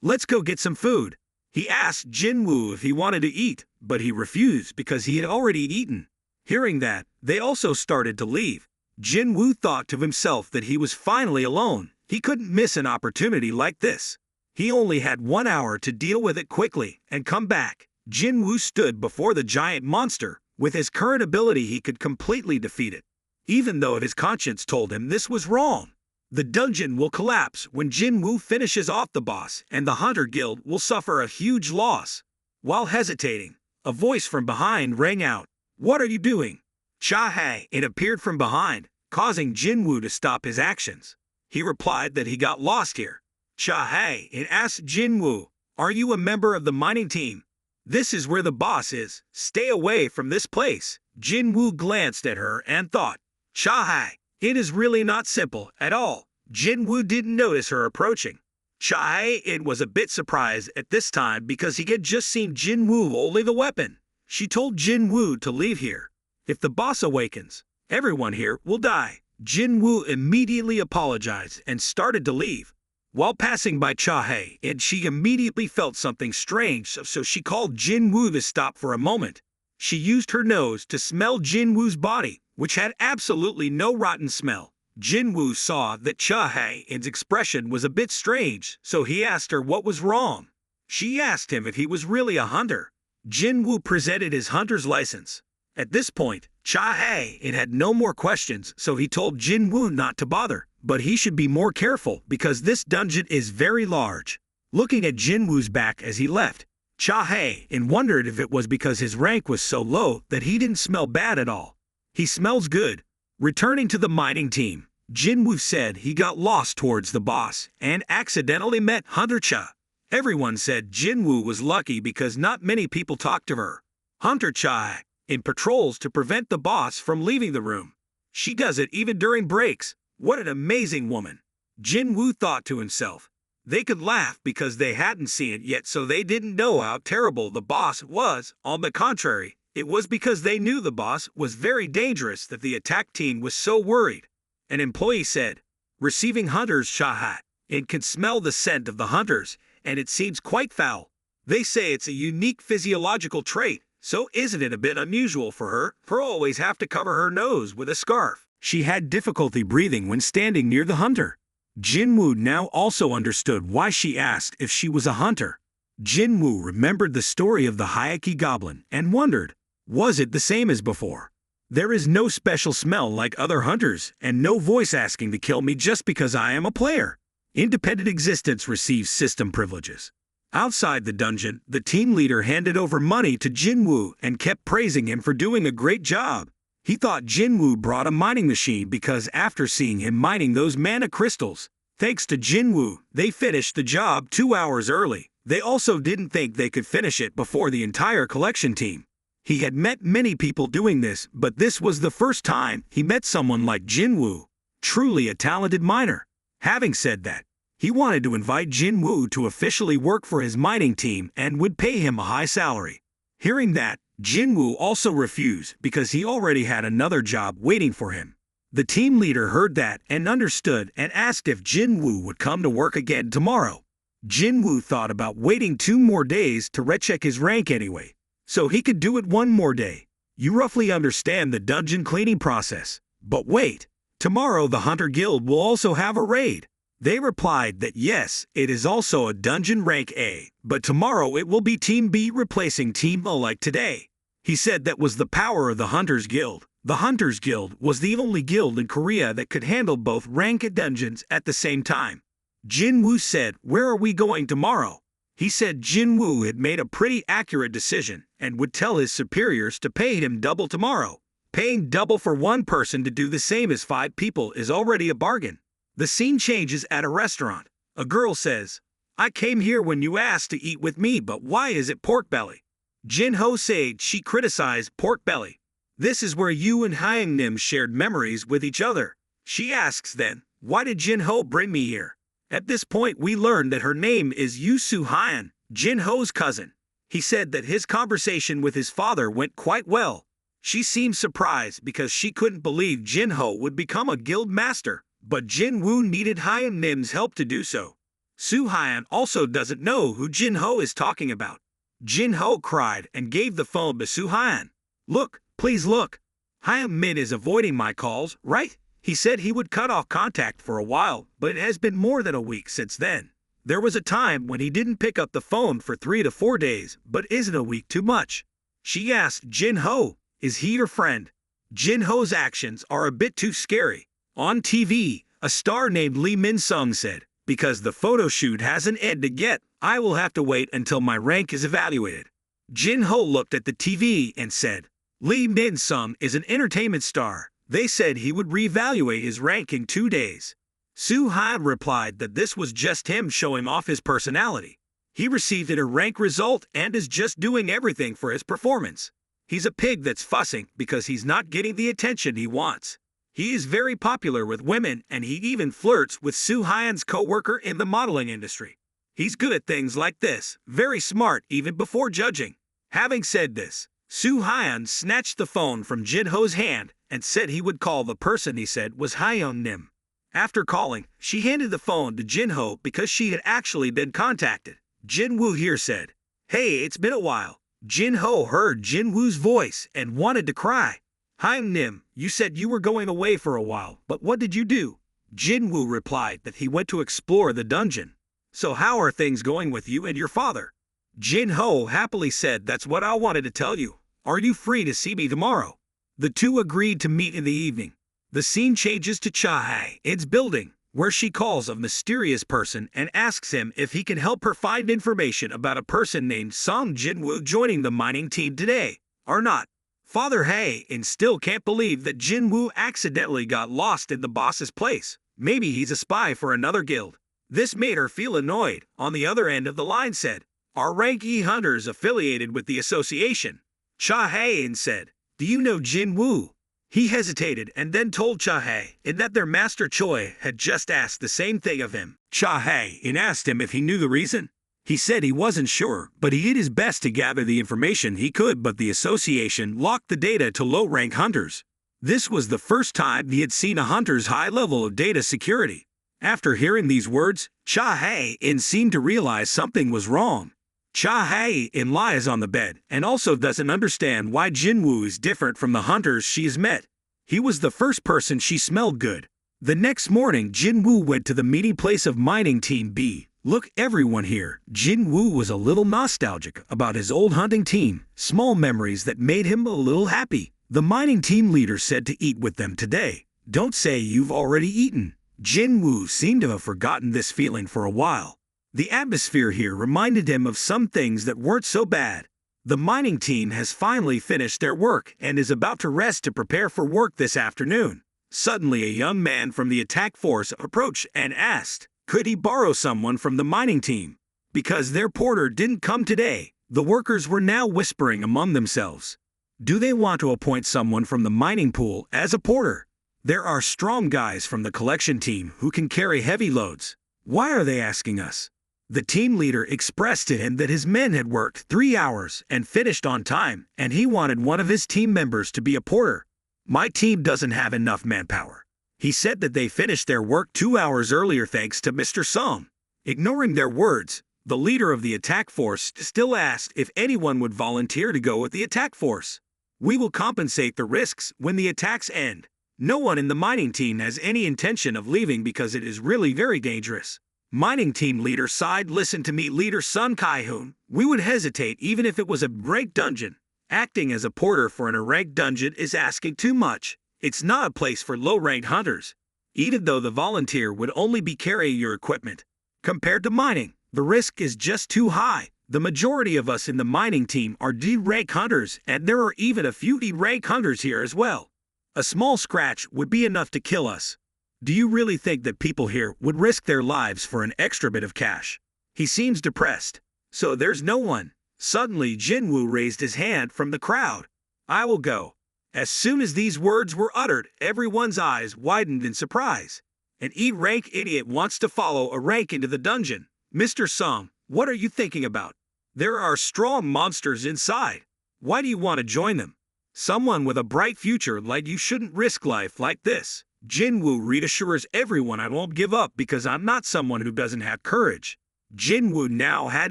Let's go get some food. He asked Jinwoo if he wanted to eat, but he refused because he had already eaten. Hearing that, they also started to leave. Jinwoo thought to himself that he was finally alone. He couldn't miss an opportunity like this. He only had 1 hour to deal with it quickly and come back. Jinwoo stood before the giant monster. With his current ability, he could completely defeat it, even though his conscience told him this was wrong. The dungeon will collapse when Jinwoo finishes off the boss, and the Hunter Guild will suffer a huge loss. While hesitating, a voice from behind rang out. "What are you doing?" Cha-hae, it appeared from behind, causing Jinwoo to stop his actions. He replied that he got lost here. Cha-hae, it asked Jinwoo, "Are you a member of the mining team? This is where the boss is. Stay away from this place." Jinwoo glanced at her and thought, "Cha-hae, it is really not simple at all." Jinwoo didn't notice her approaching. Cha-hae, it was a bit surprised at this time because he had just seen Jinwoo only the weapon. She told Jinwoo to leave here. "If the boss awakens, everyone here will die." Jinwoo immediately apologized and started to leave. While passing by Cha-hae, she immediately felt something strange, so she called Jinwoo to stop for a moment. She used her nose to smell Jinwoo's body, which had absolutely no rotten smell. Jinwoo saw that Cha-hae's expression was a bit strange, so he asked her what was wrong. She asked him if he was really a hunter. Jinwoo presented his hunter's license. At this point, Cha-hae had no more questions, so he told Jinwoo not to bother, but he should be more careful because this dungeon is very large. Looking at Jinwoo's back as he left, Cha-hae wondered if it was because his rank was so low that he didn't smell bad at all. "He smells good." Returning to the mining team, Jinwoo said he got lost towards the boss and accidentally met Hunter Cha. Everyone said Jinwoo was lucky because not many people talked to her. Hunter Cha patrols to prevent the boss from leaving the room. She does it even during breaks. What an amazing woman. Jinwoo thought to himself. They could laugh because they hadn't seen it yet, so they didn't know how terrible the boss was. On the contrary, it was because they knew the boss was very dangerous that the attack team was so worried. An employee said, "Receiving hunters Cha-hae. It can smell the scent of the hunters, and it seems quite foul. They say it's a unique physiological trait, so isn't it a bit unusual for her to always have to cover her nose with a scarf?" She had difficulty breathing when standing near the hunter. Jinwoo now also understood why she asked if she was a hunter. Jinwoo remembered the story of the Hayaki goblin and wondered, was it the same as before? There is no special smell like other hunters and no voice asking to kill me just because I am a player. Independent existence receives system privileges. Outside the dungeon, the team leader handed over money to Jinwoo and kept praising him for doing a great job. He thought Jinwoo brought a mining machine because after seeing him mining those mana crystals, thanks to Jinwoo, they finished the job 2 hours early. They also didn't think they could finish it before the entire collection team. He had met many people doing this, but this was the first time he met someone like Jinwoo, truly a talented miner. Having said that, he wanted to invite Jinwoo to officially work for his mining team and would pay him a high salary. Hearing that, Jinwoo also refused because he already had another job waiting for him. The team leader heard that and understood and asked if Jinwoo would come to work again tomorrow. Jinwoo thought about waiting 2 more days to recheck his rank anyway, so he could do it 1 more day. You roughly understand the dungeon cleaning process. But wait, tomorrow the Hunter Guild will also have a raid. They replied that yes, it is also a dungeon rank A, but tomorrow it will be Team B replacing Team A like today. He said that was the power of the Hunters Guild. The Hunters Guild was the only guild in Korea that could handle both rank and dungeons at the same time. Jinwoo said, "Where are we going tomorrow?" He said Jinwoo had made a pretty accurate decision and would tell his superiors to pay him double tomorrow. Paying double for 1 person to do the same as 5 people is already a bargain. The scene changes at a restaurant. A girl says, "I came here when you asked to eat with me, but why is it pork belly?" Jinho said she criticized pork belly. This is where you and Hyung-nim shared memories with each other. She asks then, "Why did Jinho bring me here?" At this point we learned that her name is Yoo Soo-hyun, Jinho's cousin. He said that his conversation with his father went quite well. She seemed surprised because she couldn't believe Jinho would become a guild master, but Jinwoo needed Hyun-nim's help to do so. Soo-hyun also doesn't know who Jinho is talking about. Jinho cried and gave the phone to Soo-hyun. "Look, please look. Hyun-min is avoiding my calls, right? He said he would cut off contact for a while, but it has been more than a week since then. There was a time when he didn't pick up the phone for 3 to 4 days, but isn't a week too much? She asked Jinwoo, is he your friend? Jinwoo's actions are a bit too scary. On TV, a star named Lee Min-sung said, because the photo shoot hasn't ended yet, I will have to wait until my rank is evaluated. Jinwoo looked at the TV and said, Lee Min-sung is an entertainment star. They said he would reevaluate his rank in 2 days. Soo-hyun replied that this was just him showing off his personality. He received a rank result and is just doing everything for his performance. He's a pig that's fussing because he's not getting the attention he wants. He is very popular with women and he even flirts with Soo-hyun's co-worker in the modeling industry. He's good at things like this, very smart even before judging. Having said this, Soo-hyun snatched the phone from Jinwoo's hand and said he would call the person he said was Hyun Nim. After calling, she handed the phone to Jinwoo because she had actually been contacted. Jinwoo here said, Hey, it's been a while. Jinwoo heard Jinwoo's voice and wanted to cry. Hyun Nim, you said you were going away for a while, but what did you do? Jinwoo replied that he went to explore the dungeon. So how are things going with you and your father? Jinwoo happily said that's what I wanted to tell you. Are you free to see me tomorrow? The two agreed to meet in the evening. The scene changes to Cha-hae's building, where she calls a mysterious person and asks him if he can help her find information about a person named Song Jinwoo joining the mining team today, or not. Father Hae-in still can't believe that Jinwoo accidentally got lost in the boss's place. Maybe he's a spy for another guild. This made her feel annoyed. On the other end of the line said, Are rank E hunters affiliated with the association? Cha-hae-in said, Do you know Jinwoo? He hesitated and then told Cha-hae-in that their master Choi had just asked the same thing of him. Cha-hae-in asked him if he knew the reason. He said he wasn't sure, but he did his best to gather the information he could, but the association locked the data to low-rank hunters. This was the first time he had seen a hunter's high level of data security. After hearing these words, Cha-hae-in seemed to realize something was wrong. Cha-hae-in lies on the bed and also doesn't understand why Jinwoo is different from the hunters she has met. He was the first person she smelled good. The next morning, Jinwoo went to the meeting place of mining team B. Look, everyone here. Jinwoo was a little nostalgic about his old hunting team, small memories that made him a little happy. The mining team leader said to eat with them today. Don't say you've already eaten. Jinwoo seemed to have forgotten this feeling for a while. The atmosphere here reminded him of some things that weren't so bad. The mining team has finally finished their work and is about to rest to prepare for work this afternoon. Suddenly a young man from the attack force approached and asked, could he borrow someone from the mining team? Because their porter didn't come today, the workers were now whispering among themselves. Do they want to appoint someone from the mining pool as a porter? There are strong guys from the collection team who can carry heavy loads. Why are they asking us? The team leader expressed to him that his men had worked 3 hours and finished on time, and he wanted one of his team members to be a porter. My team doesn't have enough manpower. He said that they finished their work 2 hours earlier thanks to Mr. Song. Ignoring their words, the leader of the attack force still asked if anyone would volunteer to go with the attack force. We will compensate the risks when the attacks end. No one in the mining team has any intention of leaving because it is really very dangerous. Mining team leader sighed. Listen to me, leader Sun Kai-hoon. We would hesitate even if it was a ranked dungeon. Acting as a porter for an ranked dungeon is asking too much. It's not a place for low-ranked hunters. Even though the volunteer would only be carrying your equipment. Compared to mining, the risk is just too high. The majority of us in the mining team are D-rank hunters, and there are even a few E-rank hunters here as well. A small scratch would be enough to kill us. Do you really think that people here would risk their lives for an extra bit of cash? He seems depressed. So there's no one. Suddenly Jinwoo raised his hand from the crowd. I will go. As soon as these words were uttered, everyone's eyes widened in surprise. An E-rank idiot wants to follow a rank into the dungeon. Mr. Song, what are you thinking about? There are strong monsters inside. Why do you want to join them? Someone with a bright future like you shouldn't risk life like this. Jinwoo reassures everyone I won't give up because I'm not someone who doesn't have courage. Jinwoo now had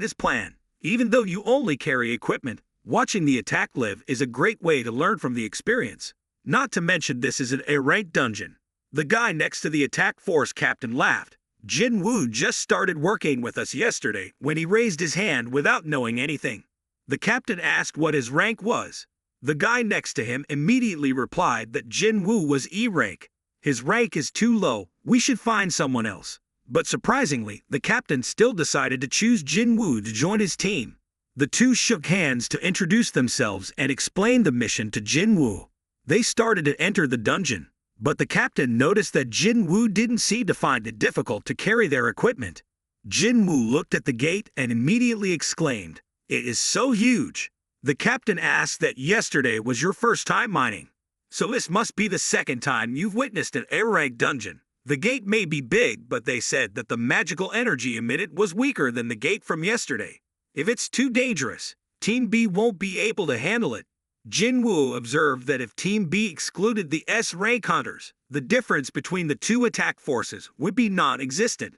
his plan. Even though you only carry equipment, watching the attack live is a great way to learn from the experience. Not to mention this is an A-ranked dungeon. The guy next to the attack force captain laughed. Jinwoo just started working with us yesterday when he raised his hand without knowing anything. The captain asked what his rank was. The guy next to him immediately replied that Jinwoo was E rank. His rank is too low, we should find someone else. But surprisingly, the captain still decided to choose Jinwoo to join his team. The two shook hands to introduce themselves and explain the mission to Jinwoo. They started to enter the dungeon, but the captain noticed that Jinwoo didn't seem to find it difficult to carry their equipment. Jinwoo looked at the gate and immediately exclaimed, "It is so huge." The captain asked that yesterday was your first time mining. So this must be the second time you've witnessed an A-rank dungeon. The gate may be big, but they said that the magical energy emitted was weaker than the gate from yesterday. If it's too dangerous, Team B won't be able to handle it. Jinwoo observed that if Team B excluded the S-rank hunters, the difference between the two attack forces would be non-existent.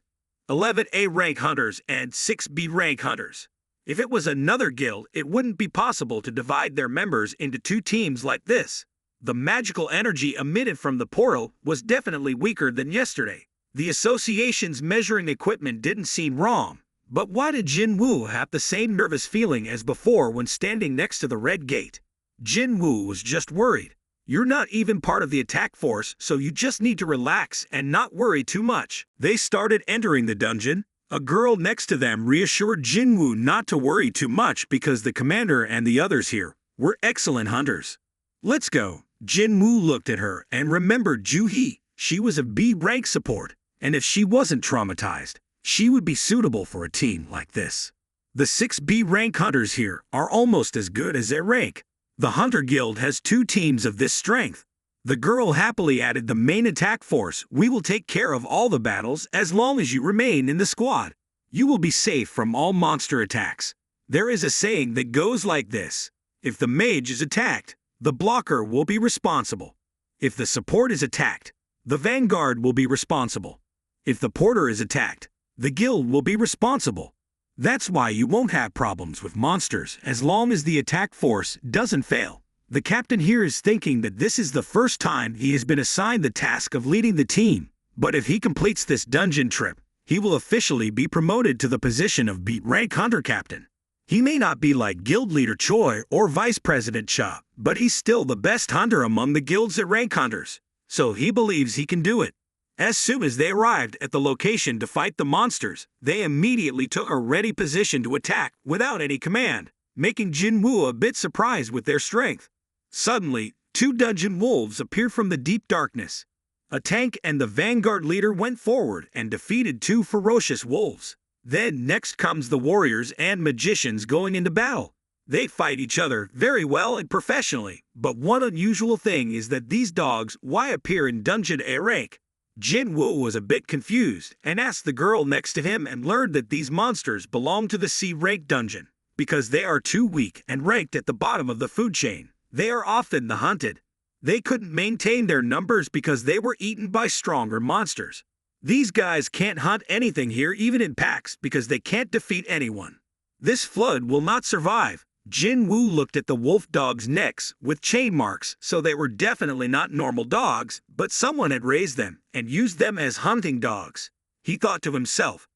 11 A-rank hunters and 6 B-rank hunters. If it was another guild, it wouldn't be possible to divide their members into two teams like this. The magical energy emitted from the portal was definitely weaker than yesterday. The association's measuring equipment didn't seem wrong, but why did Jinwoo have the same nervous feeling as before when standing next to the red gate? Jinwoo was just worried. You're not even part of the attack force, so you just need to relax and not worry too much. They started entering the dungeon. A girl next to them reassured Jinwoo not to worry too much because the commander and the others here were excellent hunters. Let's go. Jinwoo looked at her and remembered Juhee. She was a B-rank support, and if she wasn't traumatized, she would be suitable for a team like this. The 6 B-rank hunters here are almost as good as their rank. The Hunter Guild has 2 teams of this strength. The girl happily added the main attack force. We will take care of all the battles as long as you remain in the squad. You will be safe from all monster attacks. There is a saying that goes like this. If the mage is attacked, the blocker will be responsible. If the support is attacked, the vanguard will be responsible. If the porter is attacked, the guild will be responsible. That's why you won't have problems with monsters as long as the attack force doesn't fail. The captain here is thinking that this is the first time he has been assigned the task of leading the team, but if he completes this dungeon trip, he will officially be promoted to the position of B-rank hunter captain. He may not be like guild leader Choi or vice president Cha, but he's still the best hunter among the guild's rank hunters, so he believes he can do it. As soon as they arrived at the location to fight the monsters, they immediately took a ready position to attack without any command, making Jinwoo a bit surprised with their strength. Suddenly, 2 dungeon wolves appeared from the deep darkness. A tank and the vanguard leader went forward and defeated 2 ferocious wolves. Then next comes the warriors and magicians going into battle. They fight each other very well and professionally, but one unusual thing is that these dogs why appear in dungeon A rank. Jinwoo was a bit confused and asked the girl next to him and learned that these monsters belong to the C rank dungeon. Because they are too weak and ranked at the bottom of the food chain, they are often the hunted. They couldn't maintain their numbers because they were eaten by stronger monsters. These guys can't hunt anything here even in packs because they can't defeat anyone. This flood will not survive. Jinwoo looked at the wolf dogs' necks with chain marks, so they were definitely not normal dogs, but someone had raised them and used them as hunting dogs. He thought to himself,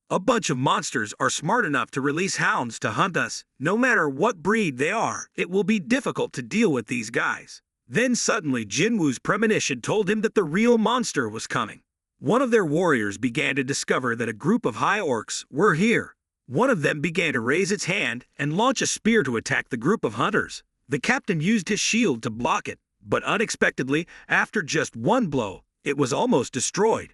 a bunch of monsters are smart enough to release hounds to hunt us. No matter what breed they are, it will be difficult to deal with these guys. Then suddenly Jinwoo's premonition told him that the real monster was coming. One of their warriors began to discover that a group of high orcs were here. One of them began to raise its hand and launch a spear to attack the group of hunters. The captain used his shield to block it, but unexpectedly, after just one blow, it was almost destroyed.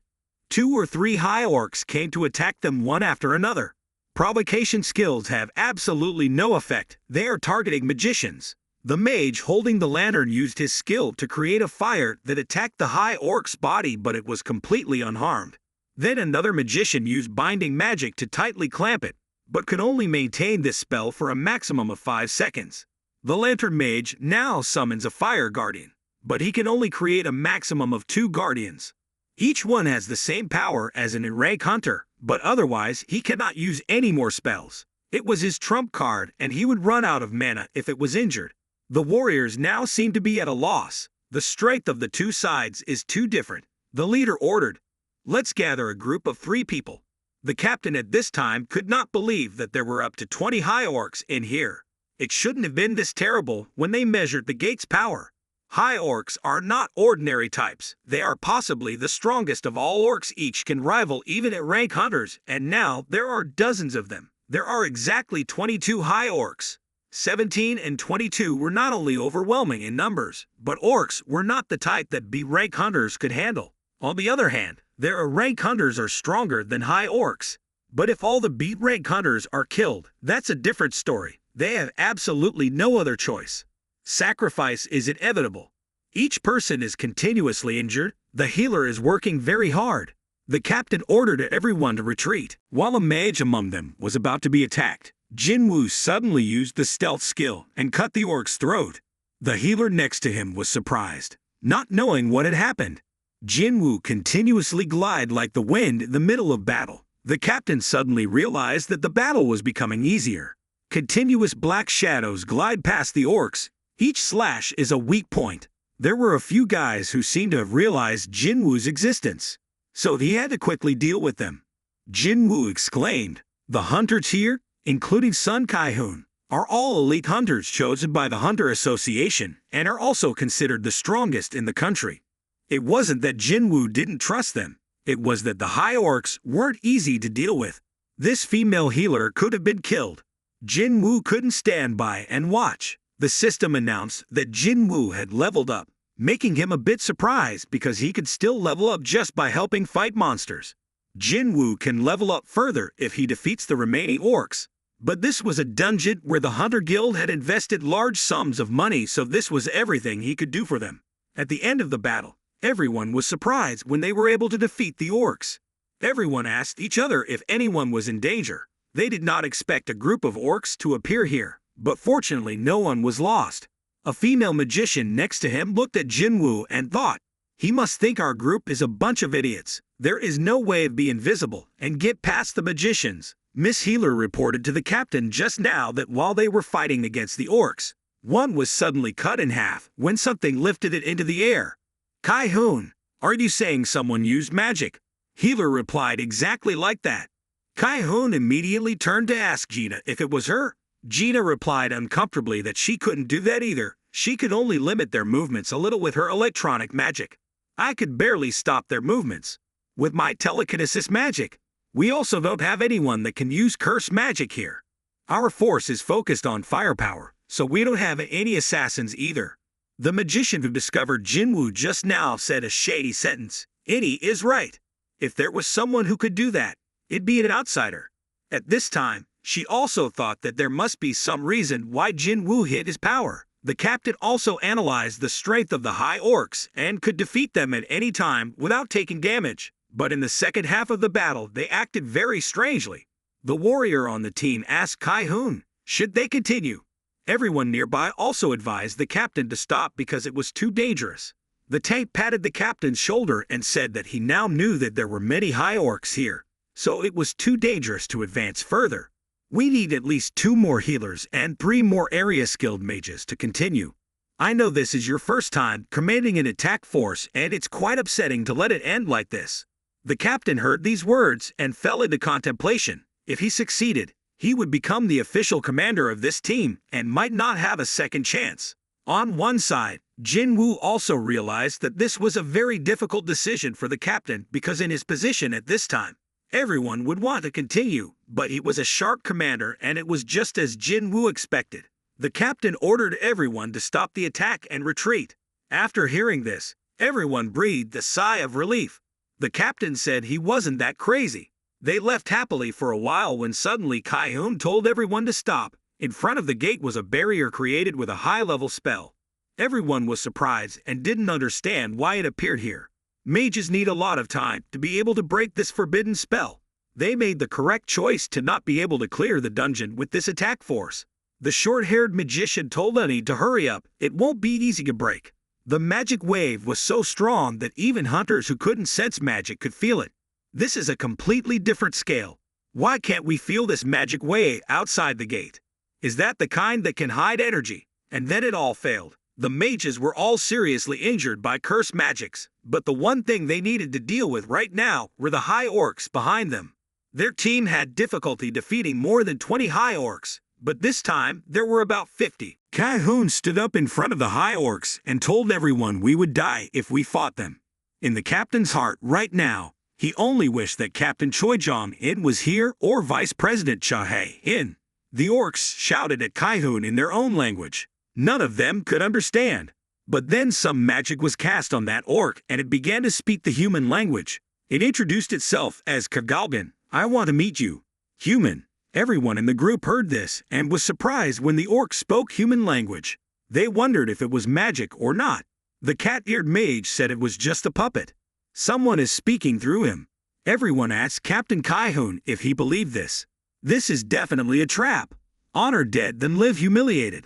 2 or 3 high orcs came to attack them one after another. Provocation skills have absolutely no effect. They are targeting magicians. The mage holding the lantern used his skill to create a fire that attacked the high orc's body, but it was completely unharmed. Then another magician used binding magic to tightly clamp it, but could only maintain this spell for a maximum of 5 seconds. The lantern mage now summons a fire guardian, but he can only create a maximum of 2 guardians. Each one has the same power as an rank hunter, but otherwise he cannot use any more spells. It was his trump card and he would run out of mana if it was injured. The warriors now seem to be at a loss. The strength of the 2 sides is too different. The leader ordered, "Let's gather a group of 3 people." The captain at this time could not believe that there were up to 20 high orcs in here. It shouldn't have been this terrible when they measured the gate's power. High orcs are not ordinary types. They are possibly the strongest of all orcs. Each can rival even at rank hunters, and now there are dozens of them. There are exactly 22 high orcs. 17 and 22 were not only overwhelming in numbers, but orcs were not the type that B-rank hunters could handle. On the other hand, their rank hunters are stronger than high orcs. But if all the B-rank hunters are killed, that's a different story. They have absolutely no other choice. Sacrifice is inevitable. Each person is continuously injured. The healer is working very hard. The captain ordered everyone to retreat. While a mage among them was about to be attacked, Jinwoo suddenly used the stealth skill and cut the orc's throat. The healer next to him was surprised, not knowing what had happened. Jinwoo continuously glided like the wind in the middle of battle. The captain suddenly realized that the battle was becoming easier. Continuous black shadows glide past the orcs. Each slash is a weak point. There were a few guys who seemed to have realized Jinwoo's existence, so he had to quickly deal with them. Jinwoo exclaimed, "The hunters here, including Sun Kai-hoon, are all elite hunters chosen by the Hunter Association and are also considered the strongest in the country." It wasn't that Jinwoo didn't trust them. It was that the high orcs weren't easy to deal with. This female healer could have been killed. Jinwoo couldn't stand by and watch. The system announced that Jinwoo had leveled up, making him a bit surprised because he could still level up just by helping fight monsters. Jinwoo can level up further if he defeats the remaining orcs. But this was a dungeon where the Hunter Guild had invested large sums of money, so this was everything he could do for them. At the end of the battle, everyone was surprised when they were able to defeat the orcs. Everyone asked each other if anyone was in danger. They did not expect a group of orcs to appear here, but fortunately no one was lost. A female magician next to him looked at Jinwoo and thought, "He must think our group is a bunch of idiots. There is no way of being invisible and get past the magicians." Miss Healer reported to the captain just now that while they were fighting against the orcs, one was suddenly cut in half when something lifted it into the air. "Kai-hoon, are you saying someone used magic?" Healer replied exactly like that. Kai-hoon immediately turned to ask Gina if it was her. Gina replied uncomfortably that she couldn't do that either. She could only limit their movements a little with her electronic magic. "I could barely stop their movements with my telekinesis magic. We also don't have anyone that can use curse magic here. Our force is focused on firepower, so we don't have any assassins either." The magician who discovered Jinwoo just now said a shady sentence. Innie is right. If there was someone who could do that, it'd be an outsider. At this time, she also thought that there must be some reason why Jinwoo hid his power. The captain also analyzed the strength of the high orcs and could defeat them at any time without taking damage. But in the second half of the battle, they acted very strangely. The warrior on the team asked Kai-hoon, should they continue? Everyone nearby also advised the captain to stop because it was too dangerous. The tank patted the captain's shoulder and said that he now knew that there were many high orcs here, so it was too dangerous to advance further. "We need at least 2 more healers and 3 more area-skilled mages to continue. I know this is your first time commanding an attack force and it's quite upsetting to let it end like this." The captain heard these words and fell into contemplation. If he succeeded, he would become the official commander of this team and might not have a second chance. On one side, Jinwoo also realized that this was a very difficult decision for the captain because in his position at this time, everyone would want to continue, but he was a sharp commander and it was just as Jinwoo expected. The captain ordered everyone to stop the attack and retreat. After hearing this, everyone breathed a sigh of relief. The captain said he wasn't that crazy. They left happily for a while when suddenly Kai-hoon told everyone to stop. In front of the gate was a barrier created with a high-level spell. Everyone was surprised and didn't understand why it appeared here. Mages need a lot of time to be able to break this forbidden spell. They made the correct choice to not be able to clear the dungeon with this attack force. The short-haired magician told Annie to hurry up, it won't be easy to break. The magic wave was so strong that even hunters who couldn't sense magic could feel it. This is a completely different scale. Why can't we feel this magic wave outside the gate? Is that the kind that can hide energy? And then it all failed. The mages were all seriously injured by cursed magics, but the one thing they needed to deal with right now were the high orcs behind them. Their team had difficulty defeating more than 20 high orcs, but this time there were about 50. Kai-hoon stood up in front of the high orcs and told everyone we would die if we fought them. In the captain's heart right now, he only wished that Captain Choi-jong-in was here or Vice President Cha-hae-in. The orcs shouted at Kai-hoon in their own language. None of them could understand. But then some magic was cast on that orc and it began to speak the human language. It introduced itself as Kagalgan. I want to meet you. Human. Everyone in the group heard this and was surprised when the orc spoke human language. They wondered if it was magic or not. The cat-eared mage said it was just a puppet. Someone is speaking through him. Everyone asked Captain Kai-hoon if he believed this. This is definitely a trap. Honor dead than live humiliated.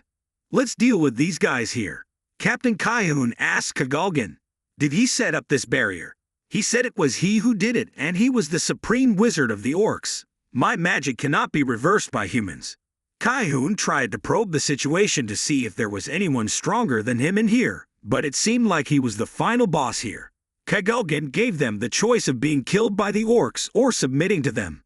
Let's deal with these guys here. Captain Kai-hoon asked Kagalgan. Did he set up this barrier? He said it was he who did it and he was the supreme wizard of the orcs. My magic cannot be reversed by humans. Kai-hoon tried to probe the situation to see if there was anyone stronger than him in here, but it seemed like he was the final boss here. Kagalgan gave them the choice of being killed by the orcs or submitting to them.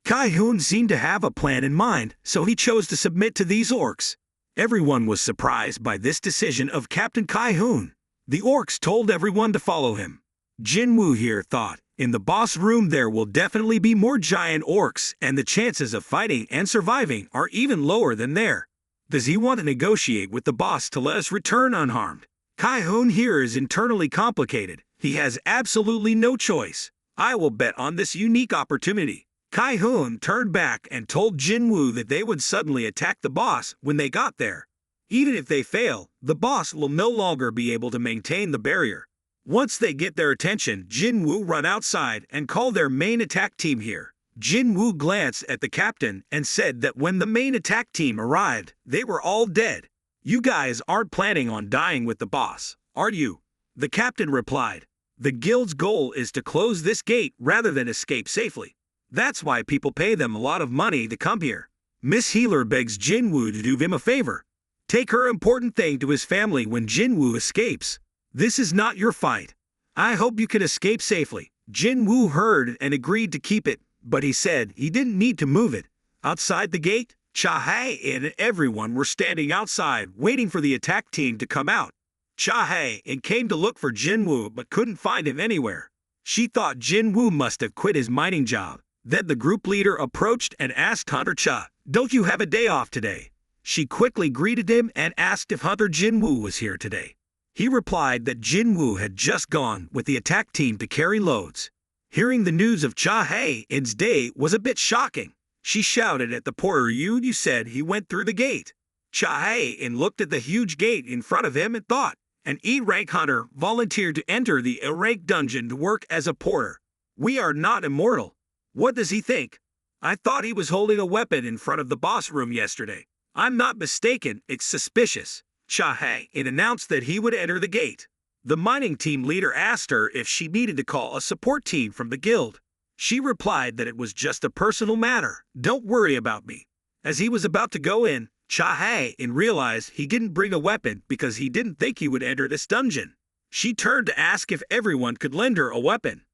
Kai-hoon seemed to have a plan in mind, so he chose to submit to these orcs. Everyone was surprised by this decision of Captain Kai-hoon. The orcs told everyone to follow him. Jinwoo here thought, in the boss room there will definitely be more giant orcs and the chances of fighting and surviving are even lower than there. Does he want to negotiate with the boss to let us return unharmed? Kai-hoon here is internally complicated. He has absolutely no choice. I will bet on this unique opportunity. Kai-hoon turned back and told Jinwoo that they would suddenly attack the boss when they got there. Even if they fail, the boss will no longer be able to maintain the barrier. Once they get their attention, Jinwoo run outside and call their main attack team here. Jinwoo glanced at the captain and said that when the main attack team arrived, they were all dead. You guys aren't planning on dying with the boss, are you? The captain replied. The guild's goal is to close this gate rather than escape safely. That's why people pay them a lot of money to come here. Miss Healer begs Jinwoo to do him a favor. Take her important thing to his family when Jinwoo escapes. This is not your fight. I hope you can escape safely. Jinwoo heard and agreed to keep it, but he said he didn't need to move it. Outside the gate, Cha-hae and everyone were standing outside waiting for the attack team to come out. Cha-hae came to look for Jinwoo but couldn't find him anywhere. She thought Jinwoo must have quit his mining job. Then the group leader approached and asked Hunter Cha, "Don't you have a day off today?" She quickly greeted him and asked if Hunter Jinwoo was here today. He replied that Jinwoo had just gone with the attack team to carry loads. Hearing the news of Cha-hae's day was a bit shocking. She shouted at the porter, You said he went through the gate." Cha-hae looked at the huge gate in front of him and thought, an E-rank hunter volunteered to enter the A-rank dungeon to work as a porter. We are not immortal. What does he think? I thought he was holding a weapon in front of the boss room yesterday. I'm not mistaken, it's suspicious. Cha-hae announced that he would enter the gate. The mining team leader asked her if she needed to call a support team from the guild. She replied that it was just a personal matter. Don't worry about me. As he was about to go in, Cha-hae realized he didn't bring a weapon because he didn't think he would enter this dungeon. She turned to ask if everyone could lend her a weapon.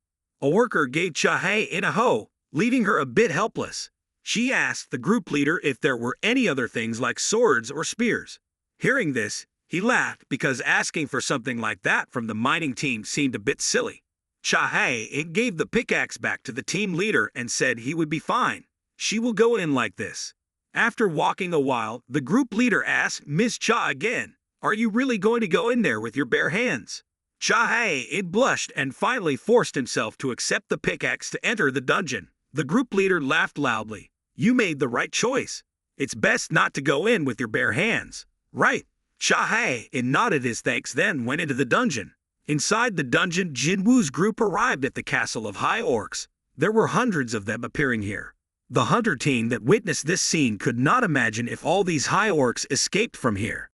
A worker gave Cha-hae a hoe, leaving her a bit helpless. She asked the group leader if there were any other things like swords or spears. Hearing this, he laughed because asking for something like that from the mining team seemed a bit silly. Cha-hae gave the pickaxe back to the team leader and said he would be fine. She will go in like this. After walking a while, the group leader asked Miss Cha again, "Are you really going to go in there with your bare hands?" Cha-hae blushed and finally forced himself to accept the pickaxe to enter the dungeon. The group leader laughed loudly. You made the right choice. It's best not to go in with your bare hands. Right. Cha-hae nodded his thanks then went into the dungeon. Inside the dungeon, Jinwoo's group arrived at the castle of high orcs. There were hundreds of them appearing here. The hunter team that witnessed this scene could not imagine if all these high orcs escaped from here.